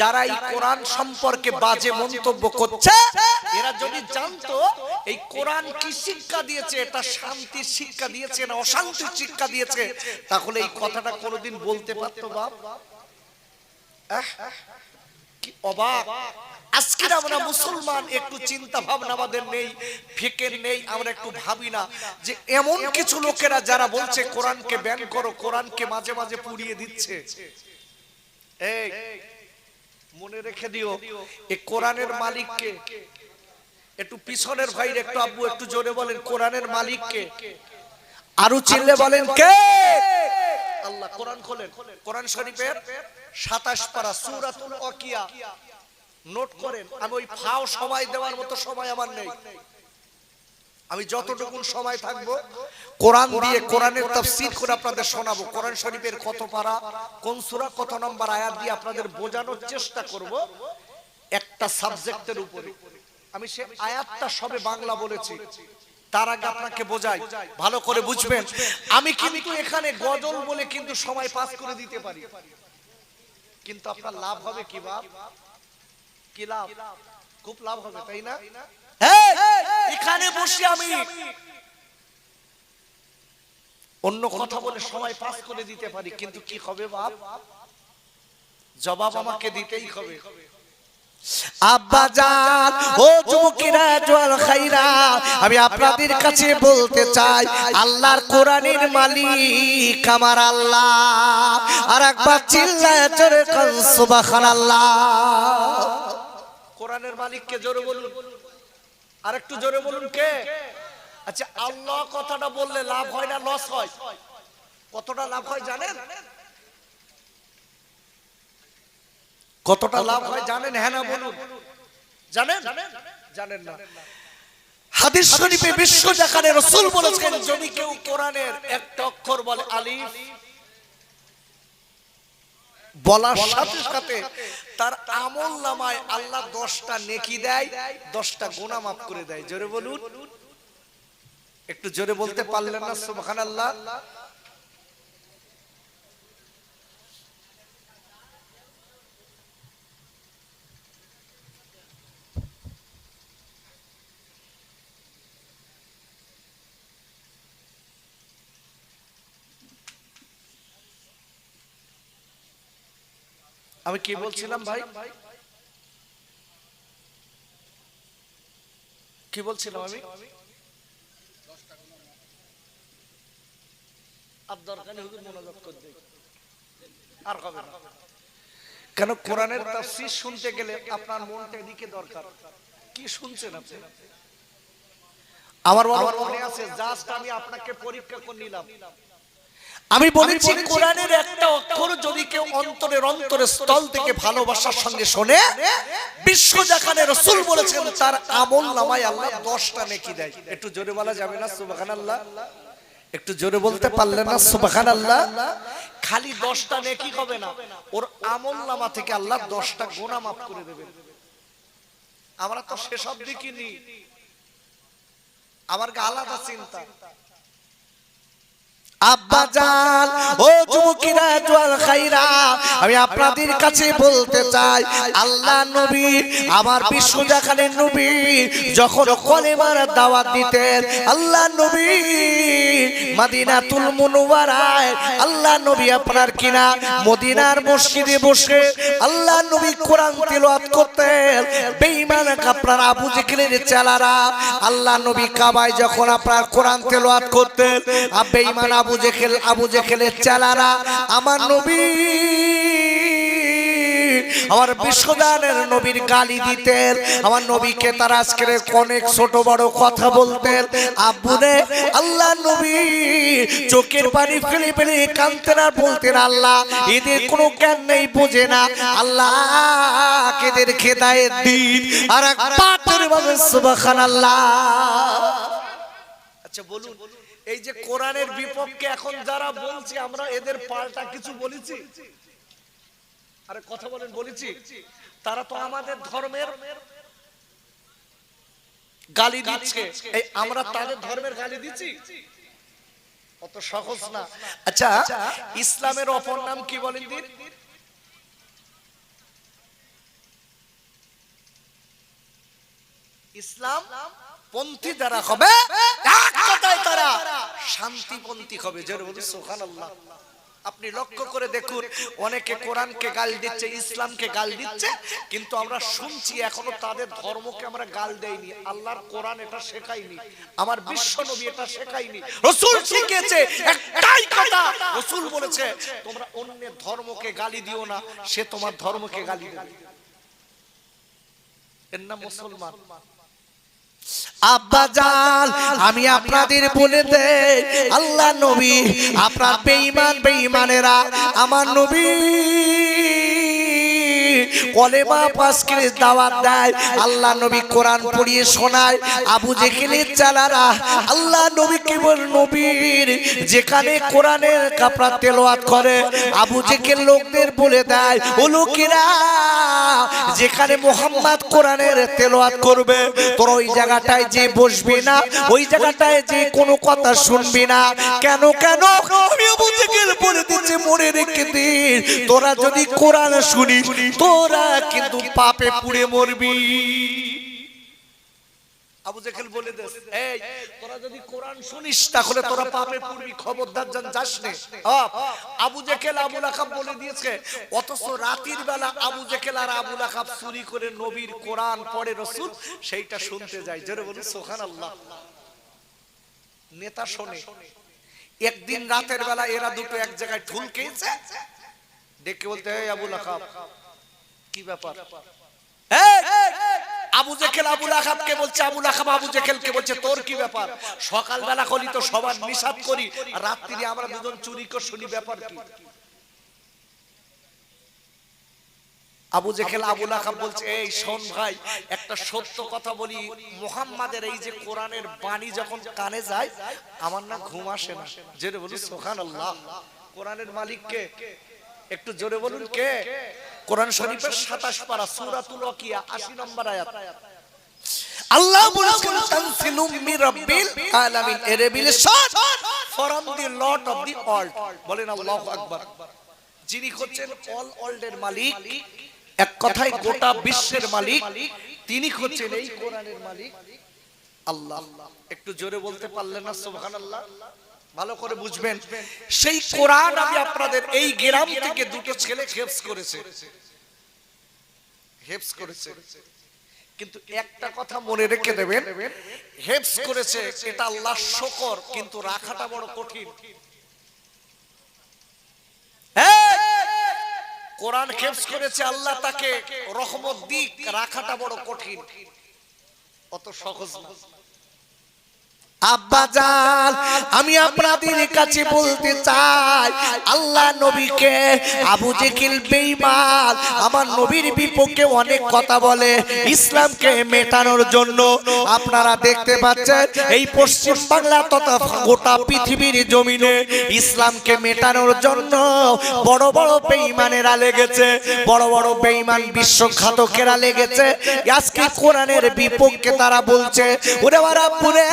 যারা এই কোরআন সম্পর্কে বাজে মন্তব্য করছে, এরা যদি জানতো এই কোরআন কি শিক্ষা দিয়েছে, এটা শান্তির শিক্ষা দিয়েছে না অশান্তির শিক্ষা দিয়েছে, তাহলে এই কথাটা কোনোদিন বলতে পারতো? বাপ, কি অবাক! আজকে আমরা মুসলমান, একটু চিন্তা ভাবনা আমাদের নেই, ফিকির নেই, আমরা একটু ভাবি না যে এমন কিছু লোকেরা যারা বলছে কোরআনকে ব্যান করো, কোরআনকে মাঝে মাঝে পুড়িয়ে দিচ্ছে। এই মনে রেখে দিও, এই কোরআনের মালিককে। একটু পিছনের ভাইর একটু আব্বু একটু জোরে বলেন, কোরআনের মালিককে। আরো চিল্লে বলেন কে? আল্লাহ। কোরআন খোলেন, কোরআন শরীফের 27 পারা সূরাতুল ওয়াকিয়া নোট করেন। আমি ওই ফাও সময় দেওয়ার মতো সময় আমার নেই। আমি যতটুকু সময় থাকবো কোরআন দিয়ে কোরআনের তাফসীর করে আপনাদের শোনাবো। কোরআন শরীফের কত পারা, কোন সূরা, কত নম্বর আয়াত দিয়ে আপনাদের বোঝানোর চেষ্টা করব। একটা সাবজেক্টের উপরে। আমি সে আয়াতটা সবে বাংলা বলেছি, তার আগে আপনাকে বোঝাই, ভালো করে বুঝবেন। আমি কিন্তু এখানে গজল বলে কিন্তু সময় পাস করে দিতে পারি, কিন্তু আপনার লাভ হবে কি বাপ? কি লাভ? খুব লাভ হবে, তাই না? এখানে বসে আমি অন্য কথা বলে সময় পাস করে দিতে পারি, কিন্তু কি হবে বাপ? জবাব আমাকে দিতেই হবে। আব্বা জান, ও যুবকেরা, জোয়াল খাইরা, আমি আপনাদের কাছে বলতে চাই, আল্লাহর কোরআনের মালিক আমার আল্লাহ। আর একবার চিল্লায় জোরে কোন সুবহানাল্লাহ। কোরআনের মালিককে জোরে বলুন, আর একটু জোরে বলুন কে? আচ্ছা, আল্লাহ কথাটা বললে লাভ হয় না লস হয়? কতটা লাভ হয় জানেন? কতটা লাভ হয় জানেন? হ্যাঁ না বলুন। জানেন? জানেন না? হাদিস শরীফে বিশ্ব জাকানে রাসূল বলেছেন, যদি কেউ কোরআনের একটা অক্ষর বলে আলিফ, বলার সাথে সাথে তার আমলনামায় আল্লাহ 10টা নেকি দেয়, 10টা গুনাহ মাফ করে দেয়। জোরে বলুন। একটু জোরে বলতে পারলেন না সুবহানাল্লাহ? আমি কি বলছিলাম ভাই? কি বলছিলাম আমি? আর দরকার নেই, হুজুর মোনাজাত করে দেই, আর হবে না। কেন? কোরআনের তাফসীর শুনতে গেলে আপনার মনটা এদিকে দরকার। কি শুনছেন আপনি? আমার মনে আছে, জাস্ট আমি আপনাকে পরীক্ষা করে নিলাম। আমি বলেছি, কোরআনের একটা অক্ষর যদি কেউ অন্তরের স্থল থেকে ভালোবাসার সঙ্গে শোনে, বিশ্ব জাকানে রাসূল বলেছেন তার আমলনামায় আল্লাহ 10টা নেকি দেয়। একটু জোরে বলা যাবে না সুবহানাল্লাহ? একটু জোরে বলতে পারলেন না সুবহানাল্লাহ? খালি 10টা নেকি হবে না, ওর আমলনামা থেকে আল্লাহ 10টা গুনাহ মাফ করে দেবেন। আমরা তো সেসব দেখিনি, আমার আলাদা চিন্তা। আব্বা জান, ও যুবকেরা, জোয়াল খাইরা, আমি আপনাদের কাছে বলতে চাই, আল্লাহ নবী, আমার বিশ্ব জাকানের নবী, যখন কলেমার দাওয়াত দিতেন, আল্লাহ নবী মদিনাতুল মুনওয়ারায়, আল্লাহ নবী আপনার কিনা মদিনার মসজিদে বসে আল্লাহ নবী কোরআন তিলাওয়াত করতেন। বেঈমান আপনার আবু জেহেলের চেলারা আল্লাহ নবী কাবায় যখন আপনার কোরআন তিলাওয়াত করতেন, বেঈমান আবু জেহেলের চেলারা আমার নবী, আমার বিশ্বদানের নবীর গালি দিতেন। আমার নবীকে তারা আজকের অনেক ছোট বড় কথা বলতেন। আব্বুরে, আল্লাহ নবী চোখের পানি ফেলে ফেলে কাঁদতেন আর বলতেন, আল্লাহ এদের কোনো জ্ঞান নেই, বোঝে না, আল্লাহ এদের হেদায়েত দিন। আর একবার বলেন সুবহানাল্লাহ। আচ্ছা বলুন, এই যে কোরআনের বিপক্ষে এখন যারা বলছে, আমরা এদের পাল্টা কিছু বলেছি? আরে কথা বলেন, বলেছি? তারা তো আমাদের ধর্মের গালি দিচ্ছে, এই আমরা তাদের ধর্মের গালি দিচ্ছি? অত সহজ না। আচ্ছা, ইসলামের অপর নাম কি বলেন দিন? ইসলাম পন্থী যারা হবে, এক কথায় তারা শান্তিপন্থী হবে। জোরে বলুন সুবহানাল্লাহ। আপনি লক্ষ্য করে দেখুন, অনেকে কোরআনকে গাল দিচ্ছে, ইসলামকে গাল দিচ্ছে, কিন্তু আমরা শুনছি এখনো তাদের ধর্মকে আমরা গাল দেইনি। আল্লাহর কোরআন এটা শেখায়নি, আমার বিশ্ব নবী এটা শেখায়নি, রাসূল শিখিয়েছে একটাই কথা। রাসূল বলেছে, তোমরা অন্যের ধর্মকে গালি দিও না, সে তোমার ধর্মকে গালি দেবে। এর নাম মুসলমান। আব্বা জান, আমি আপনাদের বলে দেই, আল্লাহ নবী আপনার বেঈমানেরা আমার নবী কলেমা পাস করে দাওয়াত দেয়, আল্লাহ নবী কোরআন পড়িয়ে শোনায়। আবু জেহেলের চালারা আল্লাহ নবীকে বল, নবীর যেখানে কোরআনের কাপড়া তেলাওয়াত করে আবু জেহেল লোকদের বলে দেয়, ও লোকেরা যেখানে মুহাম্মদ কোরআনের তেলাওয়াত করবে তোরা ওই জায়গাটায় যে বসবি না, ওই জায়গাটায় যে কোনো কথা শুনবি না। কেন কেন? আমি আবু জেহেল বলে দিচ্ছে, মনে রেখে দিন, তোরা যদি কোরআন শুনি তোরা কিন্তু পাপে পুড়ে মরবি। আবু জেহেল বলে দেস, এই তোরা যদি কোরআন শুনিস তাহলে তোরা পাপে পড়বি, খবরদার জান যাস না। আবু জেহেল আবু লাহাব বলে দিয়েছে, অথচ রাতের বেলা আবু জেহেল আর আবু লাহাব চুরি করে নবীর কোরআন পড়ে রাসূল সেইটা শুনতে যায়। জোরে বলুন সুবহানাল্লাহ। নেতা শোনে। একদিন রাতের বেলা এরা দুটো এক জায়গায় ঢুল খেয়েছে, ডেকে বলতে, এই আবু লাহাব কি ব্যাপার? আবু জেহেল আবু লাহাবকে বলছে, আবু লাহাব আবু জেহেলকে বলছে, তোর কি ব্যাপার? সকালবেলা কলি তো সবার নিষাদ করি, রাত্রি আমরা দুজন চুরি করে শুনি, ব্যাপার কি? আবু জেহেল আবু লাহাব বলছে, এই শোন ভাই, একটা সত্য কথা বলি, মুহাম্মাদের এই যে কোরআনের বাণী যখন কানে যায় আমার না ঘুম আসে না। জোরে বলুন সুবহানাল্লাহ। কোরআনের মালিক কে? একটু জোরে বলুন কে? কোরআন শরীফের 27 পারা সূরাতুল ওয়াকিয়া 80 নম্বর আয়াত। আল্লাহ বলেছেন, তানজিলুম মির রাব্বিল আলামিন, a revelation from the lord of the world. বলেন আল্লাহু আকবার। যিনি হচ্ছেন অল ওয়ার্ল্ডের মালিক, এক কথায় গোটা বিশ্বের মালিক, তিনি হচ্ছেন এই কোরআনের মালিক আল্লাহ। একটু জোরে বলতে পারলেন না সুবহানাল্লাহ? ভালো করে বুঝবেন, সেই কোরআন আমি আপনাদের এই গ্রাম থেকে দুটো ছেলে হেফজ করেছে। কিন্তু একটা কথা মনে রেখে দেবেন, হেফজ করেছে এটা আল্লাহর শুকর, কিন্তু রাখাটা বড় কঠিন। কোরআন হেফজ করেছে, আল্লাহ তাকে রহমত দিক, রাখাটা বড় কঠিন, অত সহজ না। আব্বাজান, আমি আপনাদের কাছে বলতে চাই, আল্লাহ নবীকে আবু জেহেল বেঈমান আমার নবীর বিপক্ষে অনেক কথা বলে ইসলামকে মেটানোর জন্য। আপনারা দেখতে পাচ্ছেন এই পশ্চিম বাংলা তথা গোটা পৃথিবীর জমিনে ইসলামকে মেটানোর জন্য বড় বড় বেঈমানেরা লেগেছে, বড় বড় বেঈমান বিশ্বঘাতকেরা লেগেছে। আজকে কোরআনের বিপক্ষে তারা বলছে, ওরে বাবা পুরে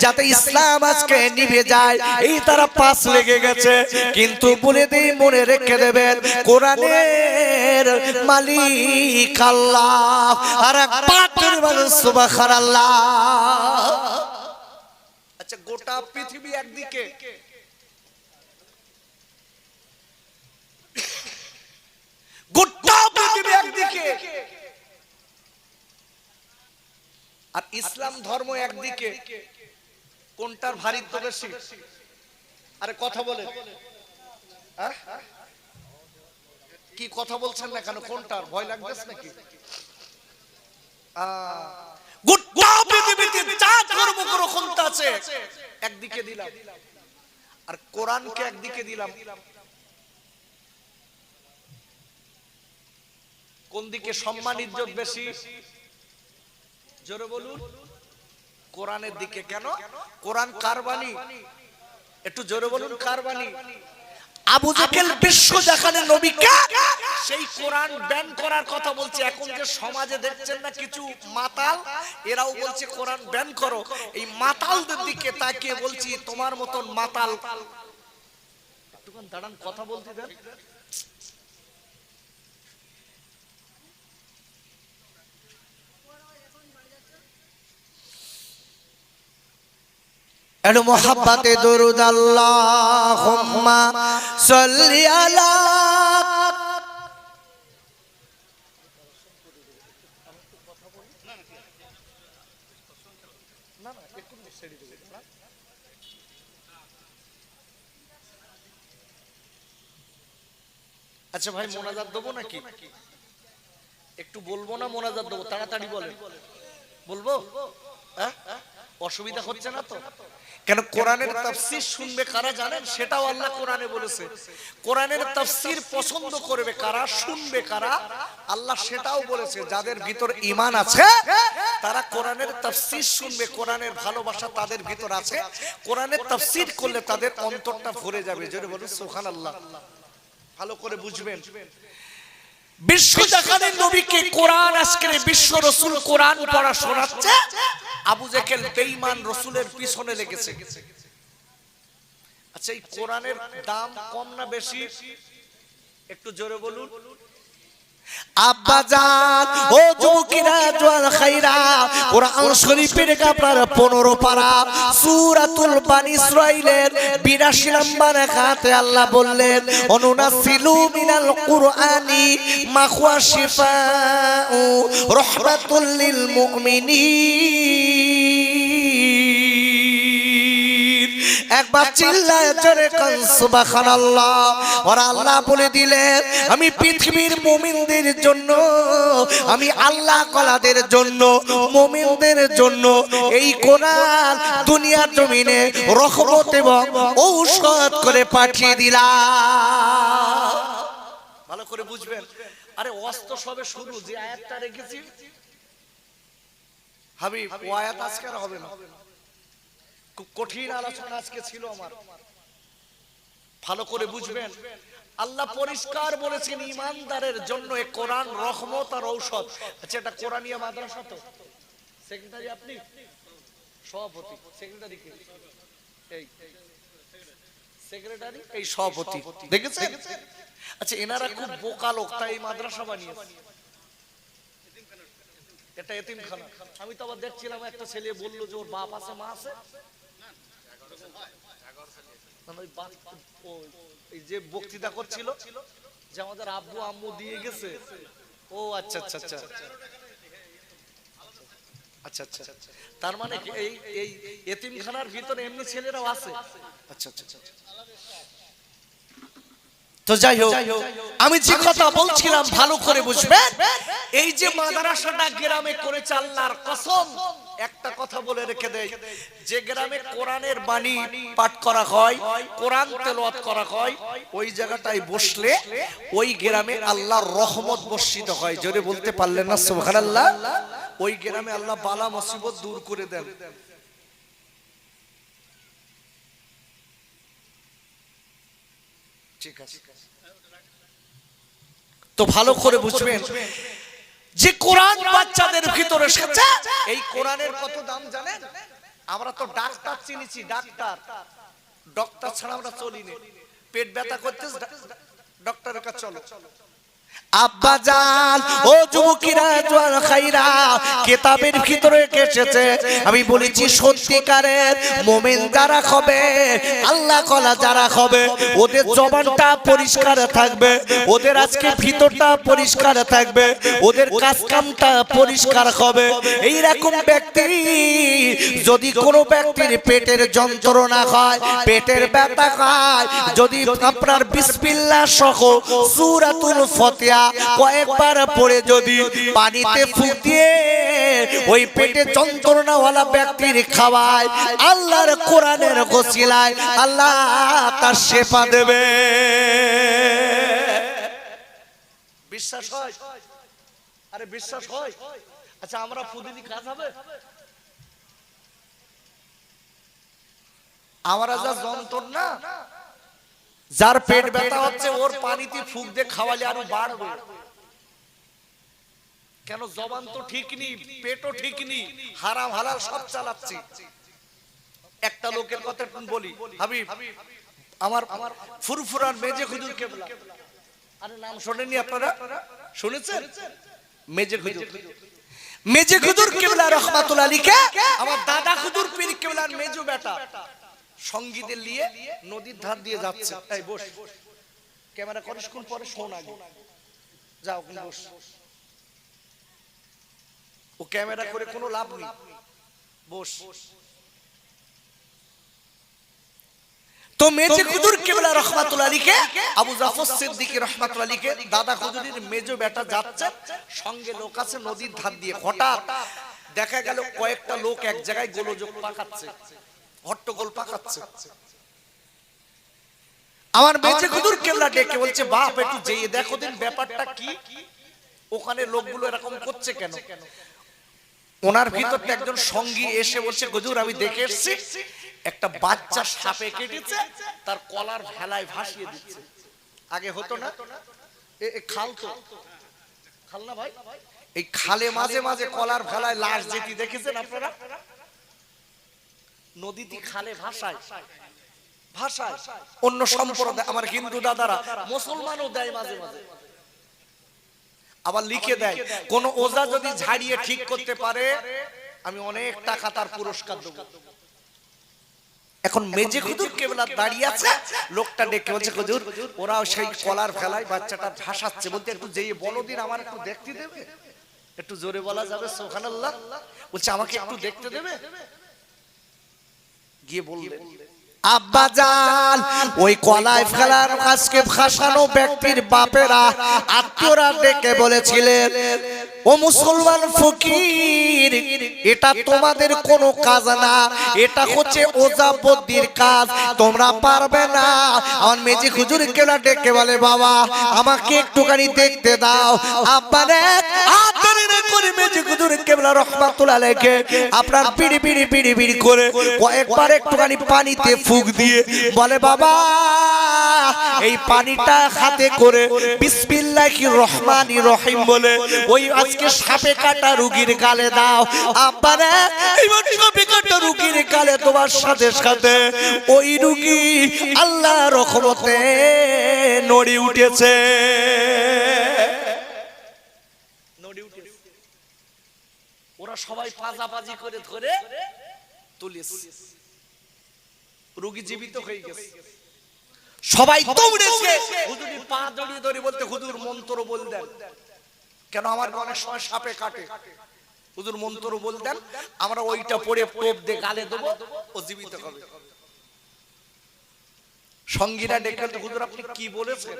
যাতে ইসলাম আজকে নিভে যায় এই তারা পাশ লেগে গেছে। কিন্তু বলে দেই, মনে রেখে দেবেন, কোরআনের মালিক আল্লাহ। আর একবার বলুন সুবহানাল্লাহ। আচ্ছা, গোটা পৃথিবী একদিকে, গোটা পৃথিবী একদিকে, আর ইসলাম ধর্ম একদিকে, কোনটার ভারিত্ব বেশি? আরে কথা বলেন, কি কথা বলছেন না কেন? কোনটার ভয় লাগতেছে নাকি? গোটা পৃথিবীতে যা ধর্ম গ্রন্থ আছে একদিকে দিলাম, আর কোরআনকে একদিকে দিলাম। কোন দিকে সম্মান ইজ্জত বেশি? জোরে বলুন। কোরআনের দিকে। কেন? কোরআন কার বাণী? একটু জোরে বলুন, কার বাণী? আবু জেহেল বিশ্ব দেখানে নবীকে সেই কোরআন ব্যান করার কথা বলছে। এখন যে সমাজে দেখছেন না কিছু মাতাল, এরাও বলছে কোরআন ব্যান করো। এই মাতালদের দিকে তাকিয়ে বলছি, তোমার মতন মাতাল একটুখানি দাঁড়ান, কথা বলতে দেন। এর মোহাব্বতে দরুদ আল্লাহুম্মা সাল্লি আলা। আচ্ছা ভাই, মোনাজাত দেবো নাকি? একটু বলবো না মোনাজাত দেবো? তাড়াতাড়ি বলেন। বলবো? অসুবিধা হচ্ছে না তো? কেন কোরআনের তাফসীর শুনবে কারা জানেন? সেটাও আল্লাহ কোরআনে বলেছে। কোরআনের তাফসীর পছন্দ করবে কারা, শুনবে কারা, আল্লাহ সেটাও বলেছে। যাদের ভিতর ঈমান আছে তারা কোরআনের তাফসীর শুনবে, কোরআনের ভালোবাসা তাদের ভিতর আছে, কোরআনের তাফসীর করলে তাদের অন্তরটা ভরে যাবে। জোরে বলুন সুবহানাল্লাহ। ভালো করে বুঝবেন, বিশ্ব জাহানের নবীকে কোরআন, আজকের বিশ্ব রাসূল কোরআন পড়া শোনাচ্ছে, আবু জেহেল বেঈমান রাসূলের পিছনে লেগেছে। আচ্ছা, এই কোরআনের দাম কম না বেশি? একটু জোরে বলুন। আব্বাজান ও যুবকেরা জওয়ান খাইরা, কোরআন শরীফের আপনার 15 পারা সূরাতুল বানী ইসরাঈলের 82 নম্বর আয়াতে আল্লাহ বললেন, অনুনাসিলু মিনাল কুরআনি মা হুয়া শিফাউ রাহমাতুল লিল মুমিনিন। একবার চিল্লায় জোরে কোন সুবহানাল্লাহ। আর আল্লাহ বলে দিলেন, আমি পৃথিবীর মুমিনদের জন্য, আমি আল্লাহ কলাদের জন্য, মুমিনদের জন্য এই কোরআন দুনিয়ার জমিনে রহমত এবং ঔষধ করে পাঠিয়ে দিলাম। ভালো করে বুঝবেন। আরে অস্ত্র সবে শুরু, যে আয়াতটা রেখেছি হাবিব, ও আয়াত আজকে আর হবে না। খুব কঠিন আলোচনা আজকে ছিল আমার। ভালো করে বুঝবেন, আল্লাহ পরিষ্কার বলেছেন ঈমানদারের জন্য এই কোরআন রহমত আর ঔষধ। আচ্ছা, এটা কোরআনিয়া মাদ্রাসা তো? সেক্রেটারি আপনি? সভাপতি? সেক্রেটারি কে? এই সেক্রেটারি, এই সভাপতি। দেখেছেন? আচ্ছা, এনারা খুব বোকা লোক, তাই এই মাদ্রাসা বানিয়েছে। এটা এতিমখানা। আমি তো আবার দেখছিলাম একটা ছেলে বললো যে ওর বাপ আছে, মা আছে। এই যে বক্তৃতা করছিল যে আমাদের আব্বু আম্মু দিয়ে গেছে। ও আচ্ছা আচ্ছা আচ্ছা আচ্ছা আচ্ছা, তার মানে এই এই এতিমখানার ভিতরে এমনি ছেলেরাও আছে। আচ্ছা আচ্ছা আচ্ছা। তো যাই হোক, আমি যে কথা বলছিলাম ভালো করে বুঝবেন। এই যে মাদ্রাসাটা গ্রামে করেছে, আল্লাহর কসম একটা কথা বলে রেখে দেই, যে গ্রামে কোরআনের বাণী পাঠ করা হয়, কোরআন তেলাওয়াত করা হয়, ওই জায়গাটায় বসলে ওই গ্রামে আল্লাহর রহমত বর্ষিত হয়। জোরে বলতে পারলেন না সুবহানাল্লাহ? ওই গ্রামে আল্লাহ বালা মুসিবত দূর করে দেন। ঠিক আছে, তো ভালো করে বুঝবেন যে কোরআন বাচ্চাদের ভিতরে এসেছে। এই কোরআনের কত দাম জানেন? আমরা তো ডাক্তার চিনিছি, ডাক্তার, ডক্টর ছাড়া আমরা চলি না। পেট ব্যথা করতে ডক্টরের কাছে চলো। আব্বাজান ও যুবকেরা জওয়ান খাইরা, কিতাবের ভিতরে এসেছে, আমি বলেছি সত্যিকারের মুমিন যারা হবে, আল্লাহ কলা যারা হবে, ওদের জবানটা পরিষ্কার থাকবে, ওদের আজকে ভিতরটা পরিষ্কার থাকবে, ওদের কাজ কামটা পরিষ্কার হবে। এই রকম ব্যক্তি, যদি কোনো ব্যক্তির পেটের যন্ত্রণা হয়, পেটের ব্যথা হয়, যদি আপনার বিসমিল্লাহ সহ সূরাতুল ফাতিহা কয়েকবার পড়ে যদি পানিতে ফুঁক দিয়ে ওই পেটে যন্ত্রণাওয়ালা ব্যক্তির খাওয়ায়, আল্লাহর কোরআনের ওসিলায় আল্লাহ তার শেফা দেবে। বিশ্বাস হয়? আরে বিশ্বাস হয়? আচ্ছা, আমরা ফুদিনি কাজ হবে? আমরা যা যন্ত্রণা, যার পেট ব্যথা হচ্ছে ওর পানিতে ফুঁক দিয়ে খাওয়ালে আরো বাড়বে। কেন? জবান তো ঠিক নেই, পেটও ঠিক নেই, হারাম হালাল সব চালাচ্ছি। একটা লোকের কথা বলি হাবিব, আমার ফুরফুরান মেজে হুজুর কেবলা, আরে নাম শোনেননি আপনারা? শুনেছেন? মেজে হুজুর, মেজে হুজুর কেবলা রহমাতুল্লাহ আলাইহি, আমার দাদা হুজুর পীর কেবলার মেজো বেটা সঙ্গীদের নিয়ে নদীর ধার দিয়ে যাচ্ছে। এই বস, ক্যামেরা করিস কোন, পরে শোন আগে, যাও বস। ও ক্যামেরা করে কোনো লাভ নেই, বস। তো মেজে হুজুর কেবলা রহমাতুল্লাহ আলাইহি, আবু জাফর সিদ্দিকী রহমাতুল্লাহ আলাইহি দাদা হুজুরের মেজো বেটা যাচ্ছে, সঙ্গে লোক আছে নদীর ধার দিয়ে। হঠাৎ দেখা গেল কয়েকটা লোক এক জায়গায় গোলযোগ পাকাচ্ছে, হট্টগোল পাকাচ্ছে। আমার মেজে হুজুর কেবলা ডেকে বলছে, বাপ একটু যেয়ে দেখো দিন ব্যাপারটা কি, ওখানে লোকগুলো এরকম করছে কেন। ওনার ভিতর একজন সঙ্গী এসে বলছে, হুজুর আমি দেখে এসেছি একটা বাচ্চা সাপে কেটেছে, তার কলার ভেলায় ভাসিয়ে দিচ্ছে। আগে হতো না, খাল তো খাল না ভাই, এই খালে মাঝে মাঝে কলার ভেলায় লাশ যেটি দেখেছেন আপনারা, নদীতে খালে ভাসায় ভাষায়। অন্য সম্প্রদায় আমার হিন্দু দাদারা, মুসলমানও দেয় মাঝে মাঝে, আবার লিখে দেয় কোন ওজা যদি ঝাড়িয়ে ঠিক করতে পারে আমি অনেক টাকা তার পুরস্কার দেব। এখন মেজে হুজুর কেবলা দাঁড়িয়ে আছে, লোকটা ডেকে বলছে, হুজুর ওরা সেই কলার ফেলায় বাচ্চাটা ভাসাচ্ছে, বলতে একটু যেয়ে বলো দিন, আমার একটু দেখতে দেবে, একটু জোরে বলা যাবে সুবহানাল্লাহ, বলছে আমাকে একটু দেখতে দেবে। গিয়ে বললেন, আব্বাজান ওই কলাই ফেলার আজকে ভাসানো ব্যক্তির বাপেরা আত্মীয়রা ডেকে বলেছিলেন, ও মুসলমান ফকির, এটা তোমাদের কোনো কাজ না, এটা হচ্ছে ওজা বদ্দির কাজ, তোমরা পারবে না। আমার মেজি হুজুর কেলা ডেকে বলে, বাবা আমাকে একটুখানি দেখতে দাও। আব্বারে করে মেজি হুজুর কেবলা রহমাতুল্লাহ আলাইহি আপনার পিড়ি পিড়ি পিড়ি পিড়ি করে কয়েকবার একটুখানি পানিতে ফুক দিয়ে বলে, বাবা এই পানিটা হাতে করে বিসমিল্লাহির রহমানির রহিম বলে ওই আজকে সাপে কাটা রোগীর গালে দাও। আব্বারে এইবার সাপে কাটা রোগীর গালে তোমার সাথে সাথে ওই রোগী আল্লাহর রহমতে নড়ে উঠেছে। ওরা সবাই পাজাবাজি করে ধরে তুলেছে, রোগী জীবিত হয়ে গেছে। সবাই দৌড়েছে, হুজুরি পা জড়িয়ে ধরে বলতে, হুজুর মন্ত্র বল দেন, কেন আমার অনেক সময় সাপে কাটে, হুজুর মন্ত্র বল দেন, আমরা ওইটা পড়ে টোপ দিয়ে গালে দেবো, ও জীবিত হবে। সঙ্গীরা ডেকে, হুজুর আপনি কি বলেছেন?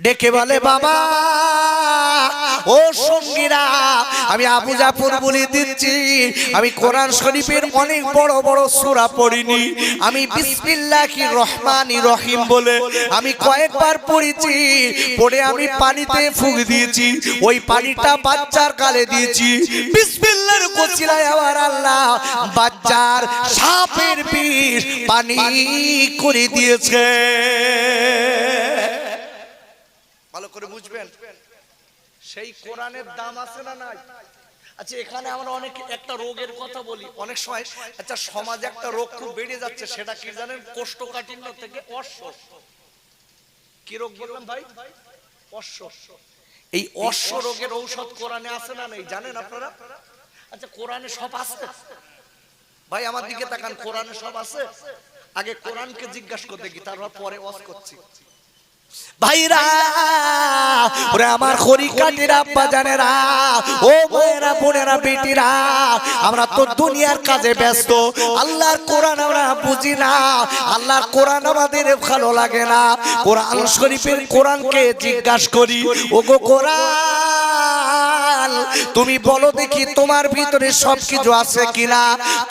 ডেকে বলে, বাবা ও সঙ্গীরা, আমি আবু জাফর বলে দিচ্ছি, আমি কোরআন শরীফের অনেক বড় বড় সূরা পড়িনি, আমি বিসমিল্লাহির রহমানির রহিম বলে আমি কয়েকবার পড়েছি, পড়ে আমি পানিতে ফুঁক দিয়েছি, ওই পানিটা বাচ্চার গালে দিয়েছি, বিসমিল্লাহর ওসিলায় আমার আল্লাহ বাচ্চার সাপের বিষ পানি করে দিয়েছে। ভালো করে বুঝবেন, সেই কোরআনের দাম আছে না নাই? আচ্ছা এখানে আমরা অনেক একটা রোগের কথা বলি অনেক সময়, আচ্ছা সমাজে একটা রোগ খুব বেড়ে যাচ্ছে, সেটা কি জানেন? কোষ্ঠকাঠিন্য থেকে অশ্ব। কি রোগ বললাম ভাই? অশ্ব। এই অশ্ব রোগের ঔষধ কোরআনে আছে না নেই জানেন আপনারা? আচ্ছা কোরআনে সব আছে ভাই? আমার দিকে তাকান, কোরআনে সব আছে? আগে কোরআনকে জিজ্ঞাসা করতে কি, তারপর পরে ওয়াজ করছি। ভাইরা ওরে আমার খড়িকাটিরা বাজানেরা, ও মায়েরা বোনেরা বেটিরা, আমরা তো দুনিয়ার কাজে ব্যস্ত, আল্লাহর কোরআন আমরা বুঝি না, আল্লাহর কোরআন আমাদের ভালো লাগে না। কোরআন শরীফের কোরআনকে জিজ্ঞাসা করি, ওগো কোরআন তুমি বলো দেখি তোমার ভিতরে সবকিছু আছে কিনা,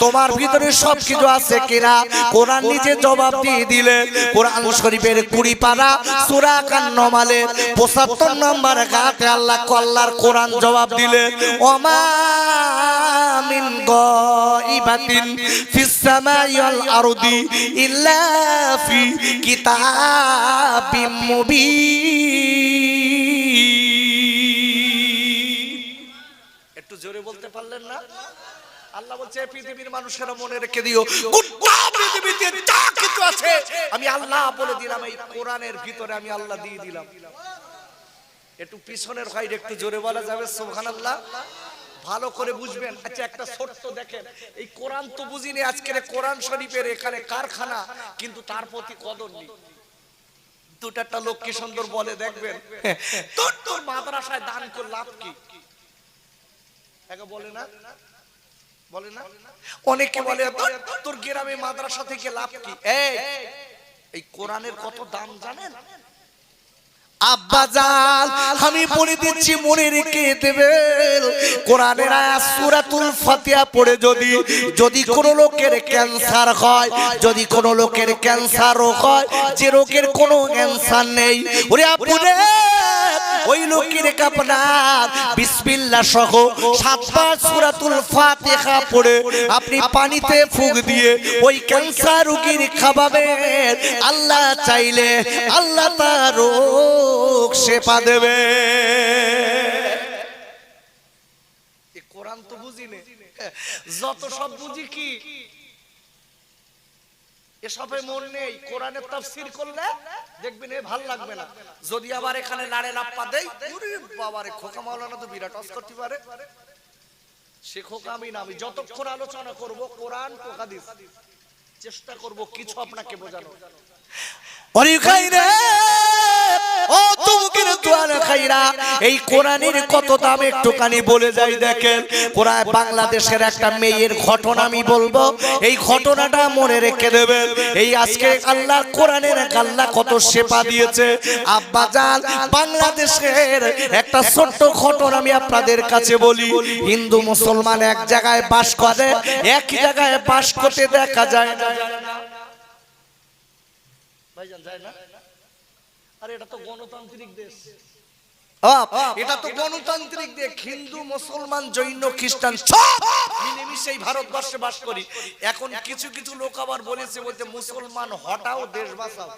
তোমার ভিতরে সবকিছু আছে কিনা? কোরআন নিজে জবাব দিয়ে দিলে, কোরআন শরীফের 20 পারা সূরা কান্নমালে 75 নম্বর গাতে আল্লাহ আল্লাহর কোরআন জবাব দিলে, ওমা মিন গাইবাতিন ফিস সামাই ওয়াল আরদি ইল্লা ফি কিতাবিম মুবিন। একটু জোরে বলতে পারলেন না? আল্লাহ বলছে পৃথিবীর মানুষেরা মনে রেখে দিও, গোটা পৃথিবীতে যা কিছু আছে আমি আল্লাহ বলে দিলাম, এই কোরআনের ভিতরে আমি আল্লাহ দিয়ে দিলাম। একটু পিছনের ভাইরে একটু জোরে বলা যাবে সুবহানাল্লাহ? ভালো করে বুঝবেন। আচ্ছা একটা ছোট্ট দেখেন, এই কোরআন তো বুঝিনি, আজকের কোরআন শরীফের এখানে কারখানা, কিন্তু তার প্রতি কদর নেই। দুটা লোক কি সুন্দর বলে দেখবেন, তোর মাদ্রাসায় দান করে লাভ কি? একে বলে না, বলে না? অনেকে বলে তোর গ্রামে মাদ্রাসা থেকে লাভ কি? এই কোরআনের কত দাম জানেন? আব্বাজান আমি বলে দিচ্ছি মনে রেখে দেবেন কোরআনের আয়াত সূরাতুল ফাতিহা পড়ে যদি কোন লোকের ক্যান্সার হয়, যদি কোন লোকের ক্যান্সার রোগ হয়, যে রোগের কোনো ক্যান্সার নেই, ওরে আপুরে ওই লোকের আপনার বিসমিল্লাহ সহ 7 বার সূরাতুল ফাতিহা পড়ে আপনি পানিতে ফুঁক দিয়ে ওই ক্যান্সার রোগীর খাওয়াবেন। আল্লাহ চাইলে আল্লাহ তার রোগ শেফা দেবে। এই কোরআন তো বুঝি নে, যত সব বুঝি কি এসবে মন নেই। কোরআনের তাফসীর করলে দেখবেন এ ভাল লাগবে না। যদি আবার এখানে লাড়ে লাপ্পা দেই, ওরে বাবারে খোকা মাওলানা তো বিরাট অস করতে পারে। সে খোকা আমি না, আমি যতক্ষণ আলোচনা করব কোরআন তো হাদিস চেষ্টা করব কিছু আপনাকে বোঝানোর। ওরে খাইরে ও তুমকির দোয়ার খাইরা, এই কোরআনের কত দাম একটুখানি বলে যাই দেখেন। কোরআন বাংলাদেশের একটা মেয়ের ঘটনা আমি বলবো, এই ঘটনাটা মনে রেখে দেবেন। এই আজকে আল্লাহ কোরআনের আল্লাহ কত শেফা দিয়েছে। আব্বাজান বাংলাদেশের একটা ছোট্ট ঘটনা আমি আপনাদের কাছে বলি। হিন্দু মুসলমান এক জায়গায় বাস করে, একই জায়গায় বাস করতে দেখা যায় না। ভাইজান যায় না? আরে এটা তো গণতান্ত্রিক দেশ, এটা তো গণতান্ত্রিক দেশ। হিন্দু মুসলমান জৈন খ্রিস্টান সব মিলেমিশে ভারতবর্ষে বাস করি। এখন কিছু কিছু লোক আবার বলেছে, বলতে মুসলমান হটাও দেশ বাঁচাও।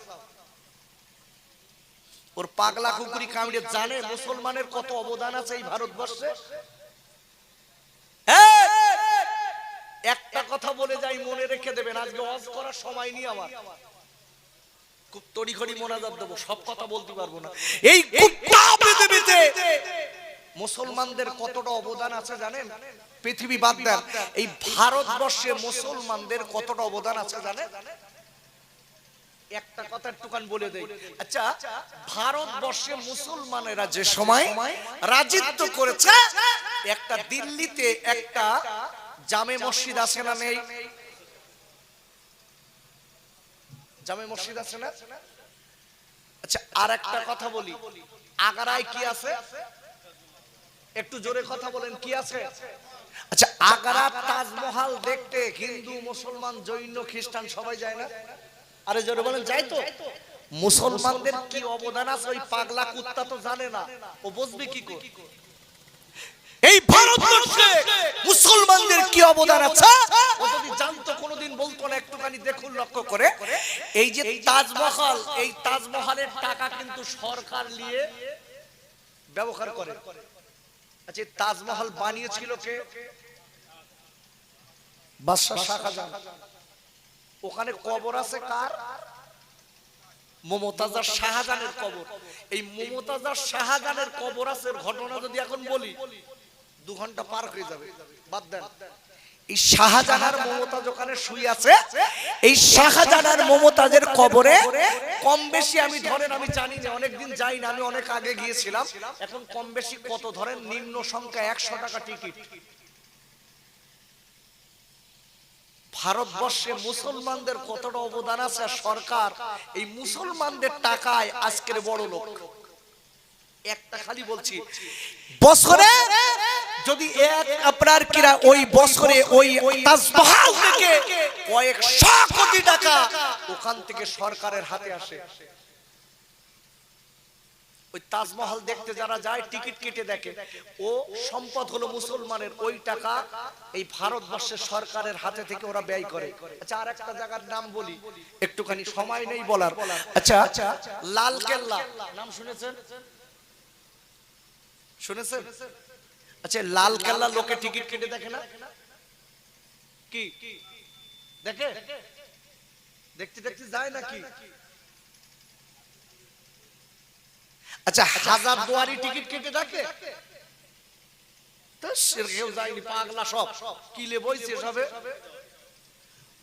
ওর পাগলা কুকুরি কামড়ে জানে মুসলমানের কত অবদান আছে এই ভারতবর্ষে। একটা কথা বলে যাই, মনে রেখে দেবেন। আজকে ওয়াজ করার সময় নেই আমার, খুব তড়িঘড়ি মোনাজাত দেবো, সব কথা বলতে পারবো না। এই কুত্তা পৃথিবীতে মুসলমানদের কতটা অবদান আছে জানেন? পৃথিবী বাদ দেন, এই ভারতবর্ষে মুসলমানদের কতটা অবদান আছে জানেন? একটা কথা একটুখান বলে দেই। আচ্ছা, ভারতবর্ষে মুসলমানেরা যে সময় রাজত্ব করেছে, একটা দিল্লিতে একটা জামে মসজিদ আছে না নেই? জামে মসজিদ আছে না? আচ্ছা, আর একটা কথা বলি, আগ্রায় কি আছে? একটু জোরে কথা বলেন, কি আছে? আচ্ছা, আগ্রার তাজমহল দেখতে হিন্দু মুসলমান জৈন খ্রিস্টান সবাই যায় না? আরে জোরে বলেন, যায় তো? মুসলমানদের কি অবদান আছে ওই পাগলা কুত্তা তো জানে না, ও বুঝবে কি করে? এই ভারতবর্ষে মুসলমানদের কি অবদান আছে ও যদি জানতো কোনোদিন বলতো না। একটুখানি দেখুন, লক্ষ্য করে, এই যে তাজমহল, এই তাজমহলের টাকা কিন্তু সরকার নিয়ে ব্যবহার করে। আচ্ছা, তাজমহল বানিয়েছিল কে? বাদশা শাহজাহান। ওখানে কবর আছে কার? মমতাজার শাহজাহানের কবর। এই মমতাজার শাহজাহানের কবর আছে ঘটনা যদি এখন বলি 2 ঘন্টা পার হয়ে যাবে, বাদ দেন। এই শাহজাহান আর মমতাজ ওখানে শুয়ে আছে। এই শাহজাহান আর মমতাজের কবরে কম বেশি আমি ধরেন, আমি জানি না, অনেকদিন যাই না, আমি অনেক আগে গিয়েছিলাম। এখন কম বেশি কত ধরেন, নিম্ন সংখ্যা 100 টাকা টিকিট। ভারতবর্ষে মুসলমানদের কতটা অবদান আছে, আর সরকার এই মুসলমানদের টাকায় আজকের বড় লোক। একটা খালি বলছি, বছরে যদি এক আপনার কিরা ওই বছরে ওই তাজমহল থেকে কয়েকশো কোটি টাকা ওখান থেকে সরকারের হাতে আসে। ওই তাজমহল দেখতে যারা যায় টিকিট কেটে দেখে, ও সম্পদ হলো মুসলমানের। ওই টাকা এই ভারতবর্ষের সরকারের হাতে থেকে ওরা ব্যয় করে। আচ্ছা, আর একটা জায়গার নাম বলি, একটুখানি সময় নেই বলার। আচ্ছা, লাল কেল্লা নাম শুনেছেন? শুনেছেন? আচ্ছা, লাল কেল্লা লোকে টিকিট কেটে দেখে না? কি দেখে? দেখতে দেখতে যায় নাকি? আচ্ছা, হাজার দুয়ারি টিকিট কেটে দেখে? কেউ যায়নি, পাগলা সব কিলে বইছে সবে।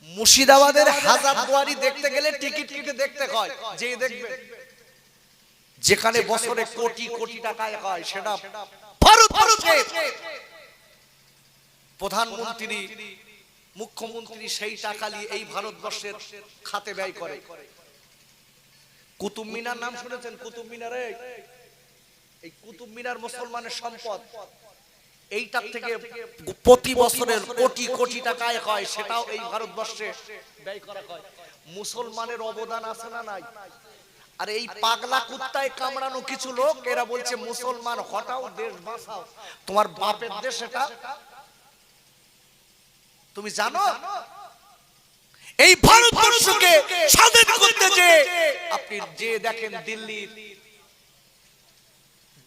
মুর্শিদাবাদের হাজার দুয়ারি দেখতে গেলে টিকিট কেটে দেখতে হয়, যে দেখবে যেখানে বছরে কোটি কোটি টাকায় হয়, সেটা ভারতবর্ষে প্রধানমন্ত্রী মুখ্যমন্ত্রী সেই টাকা নিয়ে এই ভারতবর্ষের খাতে ব্যয় করে। কুতুব মিনার নাম শুনেছেন? কুতুব মিনারে, এই কুতুব মিনার মুসলমানের সম্পদ। এইটার থেকে প্রতি বছরের কোটি কোটি টাকা আয় হয়, সেটাও এই ভারতবর্ষে ব্যয় করা হয়। মুসলমানের অবদান আছে না নাই? আর এই পাগলা কুত্তায় কামড়ানো কিছু লোক, এরা বলছে মুসলমান হটাও, দেশ বাঁচাও। তোমার বাপের দেশ এটা, তুমি জানো? এই ভারতবর্ষকে স্বাধীন করতে যে আপনি যে দেখেন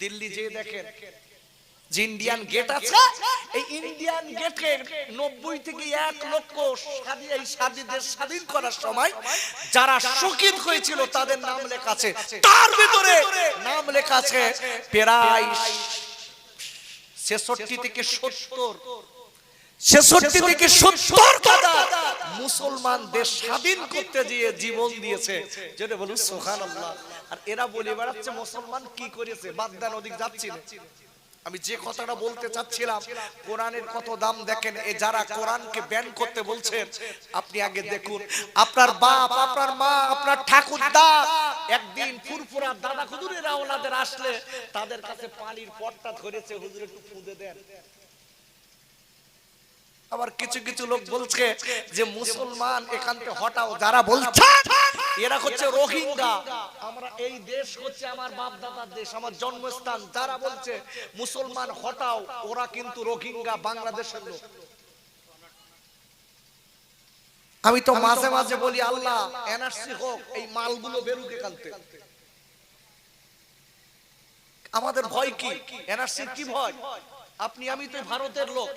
দিল্লি যে দেখেন যে ইন্ডিয়ান গেট আছে, এই ইন্ডিয়ান গেটে 90 থেকে 1 লক্ষ এই দেশ স্বাধীন করার সময় যারা শহীদ হয়েছিল তাদের নাম লেখা আছে। তার ভিতরে নাম লেখা আছে প্রায় 66 থেকে 70 হাজার মুসলমান দেশ স্বাধীন করতে গিয়ে জীবন দিয়েছে। যেটা বলুন সুবহানাল্লাহ। আর এরা বলে বেড়াচ্ছে মুসলমান কি করেছে, বাদ দেন, ওদিক যাচ্ছি না। আমি যে কথাটা বলতে চাচ্ছিলাম, কোরআনের কত দাম দেখেন। এ যারা কোরআনকে ব্যান করতে বলছেন, আপনি আগে দেখুন আপনার বাপ, আপনার মা, আপনার ঠাকুরদা একদিন ফুরফুরা দাদা হুজুরেরা ওনাদের আসলে তাদের কাছে পানির পটটা ধরেছে, হুজুর একটু ফুঁদে দেন। আবার কিছু কিছু লোক বলছে যে মুসলমান এখান থেকে হটাও। যারা বলছে এরা হচ্ছে রোহিঙ্গা, আমরা এই দেশ হচ্ছে আমার বাপ দাদার দেশ, আমার জন্মস্থান। যারা বলছে মুসলমান হটাও, ওরা কিন্তু রোহিঙ্গা, বাংলাদেশের লোক। আমি তো মাঝে মাঝে বলি আল্লাহ এনআরসি হোক, এই মালগুলো বেরুক এখান থেকে। আমাদের ভয় কি? এনআরসির কি ভয়? আপনি আমি তো ভারতের লোক।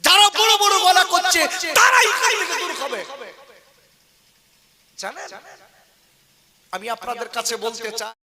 যারা বড় বড় গলা করছে তারাই এখান থেকে দূর হবে, জানেন? আমি আপনাদের কাছে বলতে চাই।